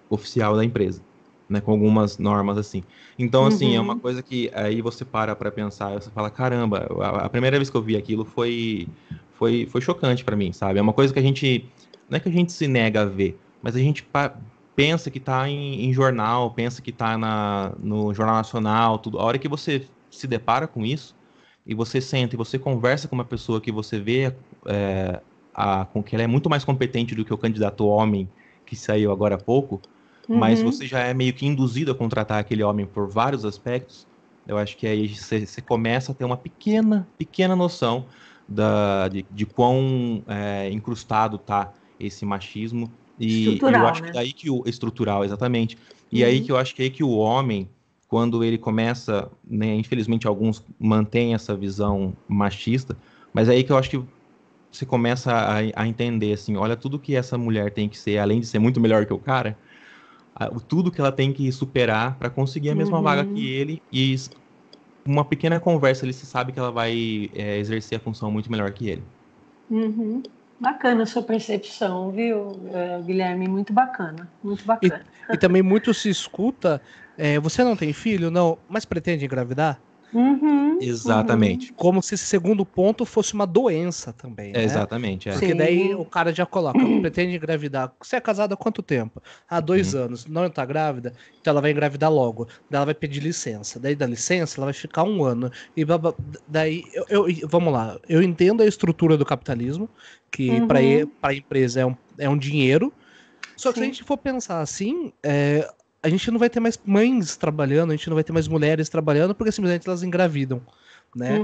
oficial da empresa, né, com algumas normas assim. Então, assim, é uma coisa que aí você para pensar, você fala, caramba, a primeira vez que eu vi aquilo foi chocante para mim, sabe? É uma coisa que não é que a gente se nega a ver, mas a gente pensa que tá em jornal, pensa que tá no Jornal Nacional, tudo. A hora que você se depara com isso, e você senta e você conversa com uma pessoa que você vê com que ela é muito mais competente do que o candidato homem que saiu agora há pouco, mas você já é meio que induzido a contratar aquele homem por vários aspectos, eu acho que aí você começa a ter uma pequena noção de quão incrustado tá esse machismo, e eu Estrutural, acho que né? daí que estrutural, exatamente, e aí que eu acho que aí que o homem, quando ele começa, né, infelizmente alguns mantêm essa visão machista, mas é aí que eu acho que você começa a entender, assim, olha tudo que essa mulher tem que ser, além de ser muito melhor que o cara, tudo que ela tem que superar para conseguir a mesma vaga que ele, e uma pequena conversa ali, você sabe que ela vai exercer a função muito melhor que ele. Bacana a sua percepção, viu, Guilherme? Muito bacana, muito bacana. E também muito se escuta, você não tem filho? Não, mas pretende engravidar? Exatamente. Como se esse segundo ponto fosse uma doença também, né? Exatamente, Porque daí o cara já coloca, pretende engravidar. Você é casado há quanto tempo? Há 2 anos. Não tá grávida? Então ela vai engravidar logo. Daí ela vai pedir licença. Daí da licença ela vai ficar 1 ano. E daí, vamos lá. Eu entendo a estrutura do capitalismo, que para a empresa é um dinheiro. Só que se a gente for pensar assim, a gente não vai ter mais mães trabalhando, a gente não vai ter mais mulheres trabalhando, porque simplesmente elas engravidam, né?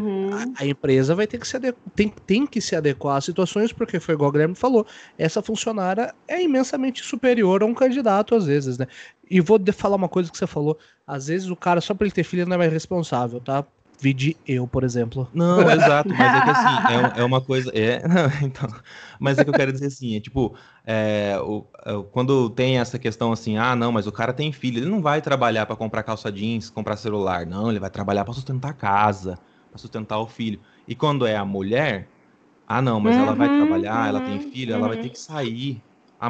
A empresa vai ter que tem que se adequar às situações, porque foi igual o Guilherme falou, essa funcionária é imensamente superior a um candidato às vezes, né? E vou falar uma coisa que você falou, às vezes o cara, só pra ele ter filho, não é mais responsável, tá? Vide eu, por exemplo. Não, exato, mas é que assim, é uma coisa. Não, então, mas é que eu quero dizer assim, tipo, quando tem essa questão assim, não, mas o cara tem filho, ele não vai trabalhar para comprar calça jeans, comprar celular, não, ele vai trabalhar para sustentar a casa, para sustentar o filho. E quando é a mulher, não, mas ela vai trabalhar, ela tem filho, ela vai ter que sair.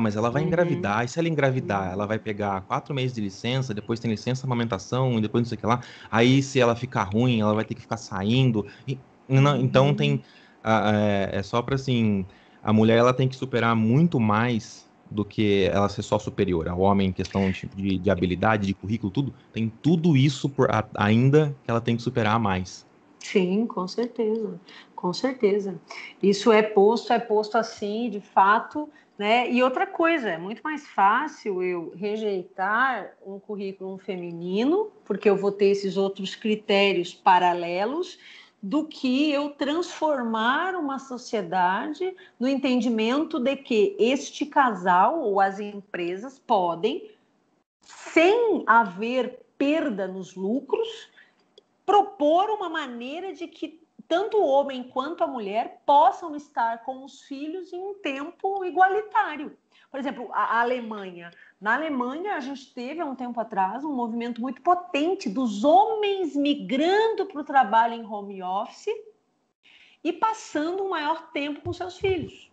Mas ela vai engravidar. E se ela engravidar, ela vai pegar 4 meses de licença, depois tem licença amamentação, e depois não sei o que lá. Aí, se ela ficar ruim, ela vai ter que ficar saindo. Então tem. É só para assim. A mulher ela tem que superar muito mais do que ela ser só superior. O homem, em questão de habilidade, de currículo, tudo, tem tudo isso ainda que ela tem que superar mais. Sim, com certeza, com certeza. Isso é posto assim, de fato, né? E outra coisa, é muito mais fácil eu rejeitar um currículo feminino, porque eu vou ter esses outros critérios paralelos, do que eu transformar uma sociedade no entendimento de que este casal ou as empresas podem, sem haver perda nos lucros, propor uma maneira de que tanto o homem quanto a mulher possam estar com os filhos em um tempo igualitário. Por exemplo, a Alemanha. Na Alemanha, a gente teve, há um tempo atrás, um movimento muito potente dos homens migrando para o trabalho em home office e passando um maior tempo com seus filhos.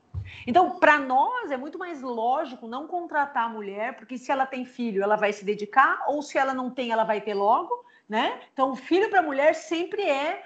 Então, para nós, é muito mais lógico não contratar a mulher, porque se ela tem filho, ela vai se dedicar, ou se ela não tem, ela vai ter logo, né? Então, o filho para a mulher sempre é...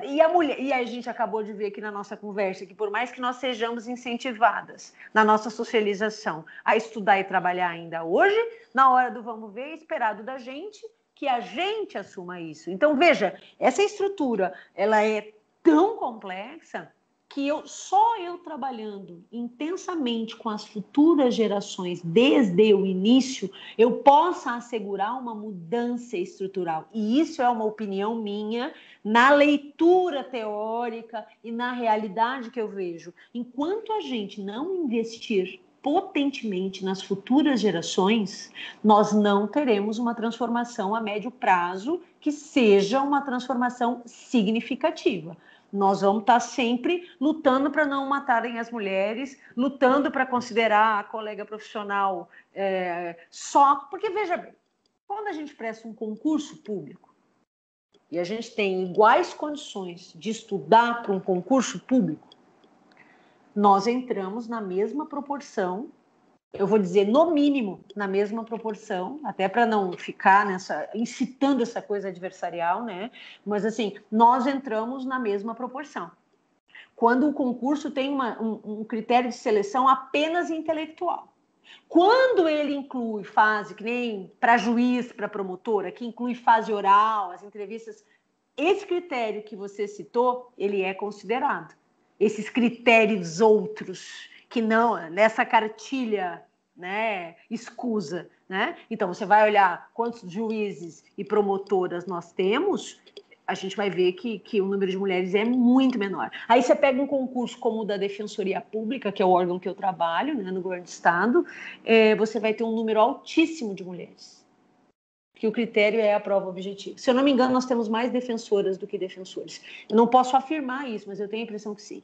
E a mulher, e a gente acabou de ver aqui na nossa conversa que por mais que nós sejamos incentivadas na nossa socialização a estudar e trabalhar ainda hoje, na hora do vamos ver, é esperado da gente que a gente assuma isso. Então, veja, essa estrutura, ela é tão complexa que só eu trabalhando intensamente com as futuras gerações desde o início, eu possa assegurar uma mudança estrutural. E isso é uma opinião minha na leitura teórica e na realidade que eu vejo. Enquanto a gente não investir potentemente nas futuras gerações, nós não teremos uma transformação a médio prazo que seja uma transformação significativa. Nós vamos estar sempre lutando para não matarem as mulheres, lutando para considerar a colega profissional só... Porque, veja bem, quando a gente presta um concurso público e a gente tem iguais condições de estudar para um concurso público, nós entramos na mesma proporção, eu vou dizer, no mínimo, na mesma proporção, até para não ficar incitando essa coisa adversarial, né? Mas, assim, nós entramos na mesma proporção. Quando o concurso tem um critério de seleção apenas intelectual. Quando ele inclui fase, que nem para juiz, para promotora, que inclui fase oral, as entrevistas, esse critério que você citou, ele é considerado. Esses critérios outros, que não, nessa cartilha, né, escusa, né? Então, você vai olhar quantos juízes e promotoras nós temos, a gente vai ver que o número de mulheres é muito menor. Aí você pega um concurso como o da Defensoria Pública, que é o órgão que eu trabalho, né, no governo do Estado, você vai ter um número altíssimo de mulheres, que o critério é a prova objetiva. Se eu não me engano, nós temos mais defensoras do que defensores. Eu não posso afirmar isso, mas eu tenho a impressão que sim.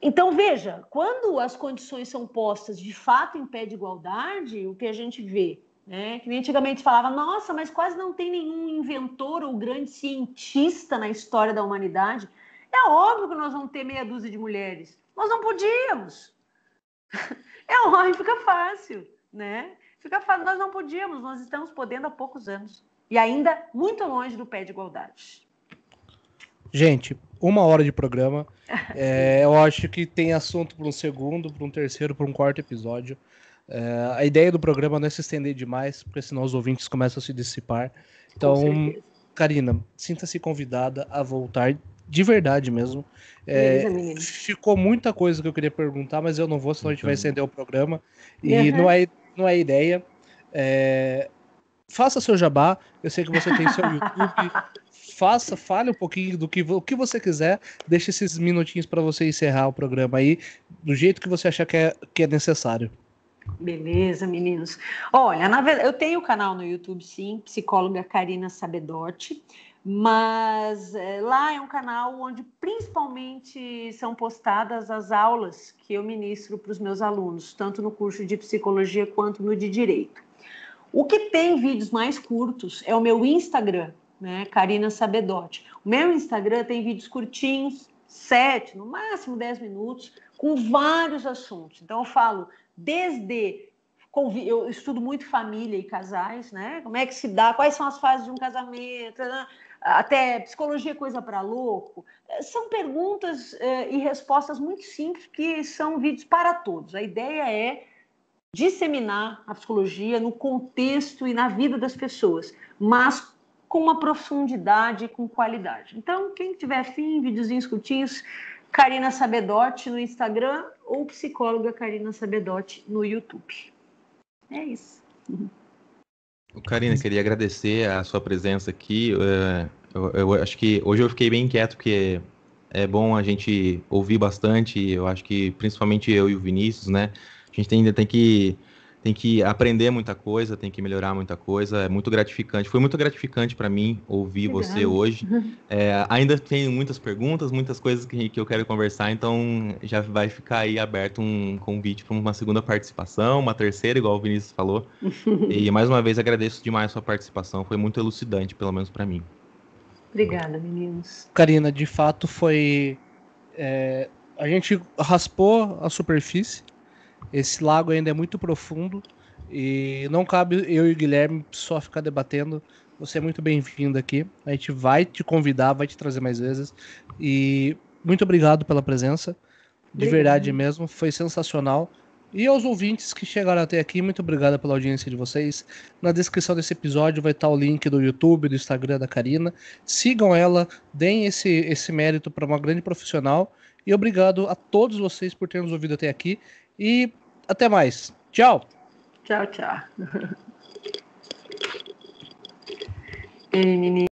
Então, veja, quando as condições são postas de fato em pé de igualdade, o que a gente vê, né? Que nem antigamente falava, nossa, mas quase não tem nenhum inventor ou grande cientista na história da humanidade. É óbvio que nós vamos ter meia dúzia de mulheres. Nós não podíamos. É óbvio, fica fácil, né? Fica fácil, nós não podíamos, nós estamos podendo há poucos anos. E ainda muito longe do pé de igualdade. Gente, 1 hora de programa. Eu acho que tem assunto para um segundo, para um terceiro, para um quarto episódio. A ideia do programa não é se estender demais, porque senão os ouvintes começam a se dissipar. Então, Karina, sinta-se convidada a voltar de verdade mesmo. Ficou muita coisa que eu queria perguntar, mas eu não vou, senão a gente vai estender o programa. E não é ideia. Faça seu jabá. Eu sei que você tem seu YouTube. Fale um pouquinho do que você quiser. Deixe esses minutinhos para você encerrar o programa aí, do jeito que você achar que é necessário. Beleza, meninos. Olha, na verdade, eu tenho canal no YouTube, sim, psicóloga Karina Sabedotti, mas lá é um canal onde principalmente são postadas as aulas que eu ministro para os meus alunos, tanto no curso de psicologia quanto no de direito. O que tem vídeos mais curtos é o meu Instagram, né, Karina Sabedotti. O meu Instagram tem vídeos curtinhos, 7, no máximo 10 minutos, com vários assuntos. Então, eu falo eu estudo muito família e casais, né? Como é que se dá, quais são as fases de um casamento, né? Até psicologia coisa para louco. São perguntas e respostas muito simples, que são vídeos para todos. A ideia é disseminar a psicologia no contexto e na vida das pessoas, mas com uma profundidade e com qualidade. Então, quem tiver afim, videozinhos curtinhos, Karina Sabedotti no Instagram ou psicóloga Karina Sabedotti no YouTube. É isso. Karina, queria agradecer a sua presença aqui. Eu acho que hoje eu fiquei bem quieto, porque é bom a gente ouvir bastante. Eu acho que principalmente eu e o Vinícius, né? A gente ainda tem que aprender muita coisa, tem que melhorar muita coisa. É muito gratificante. Foi muito gratificante para mim ouvir você hoje. Ainda tenho muitas perguntas, muitas coisas que eu quero conversar, então já vai ficar aí aberto um convite para uma segunda participação, uma terceira, igual o Vinícius falou. E mais uma vez agradeço demais a sua participação. Foi muito elucidante, pelo menos para mim. Obrigada, meninos. Karina, de fato foi A gente raspou a superfície. Esse lago ainda é muito profundo e não cabe eu e o Guilherme só ficar debatendo. Você é muito bem-vindo aqui. A gente vai te convidar, vai te trazer mais vezes. E muito obrigado pela presença. De verdade mesmo, foi sensacional. E aos ouvintes que chegaram até aqui, muito obrigado pela audiência de vocês. Na descrição desse episódio vai estar o link do YouTube, do Instagram da Karina. Sigam ela, deem esse mérito para uma grande profissional. E obrigado a todos vocês por terem nos ouvido até aqui. E até mais. Tchau. Tchau, tchau. Ei, menino.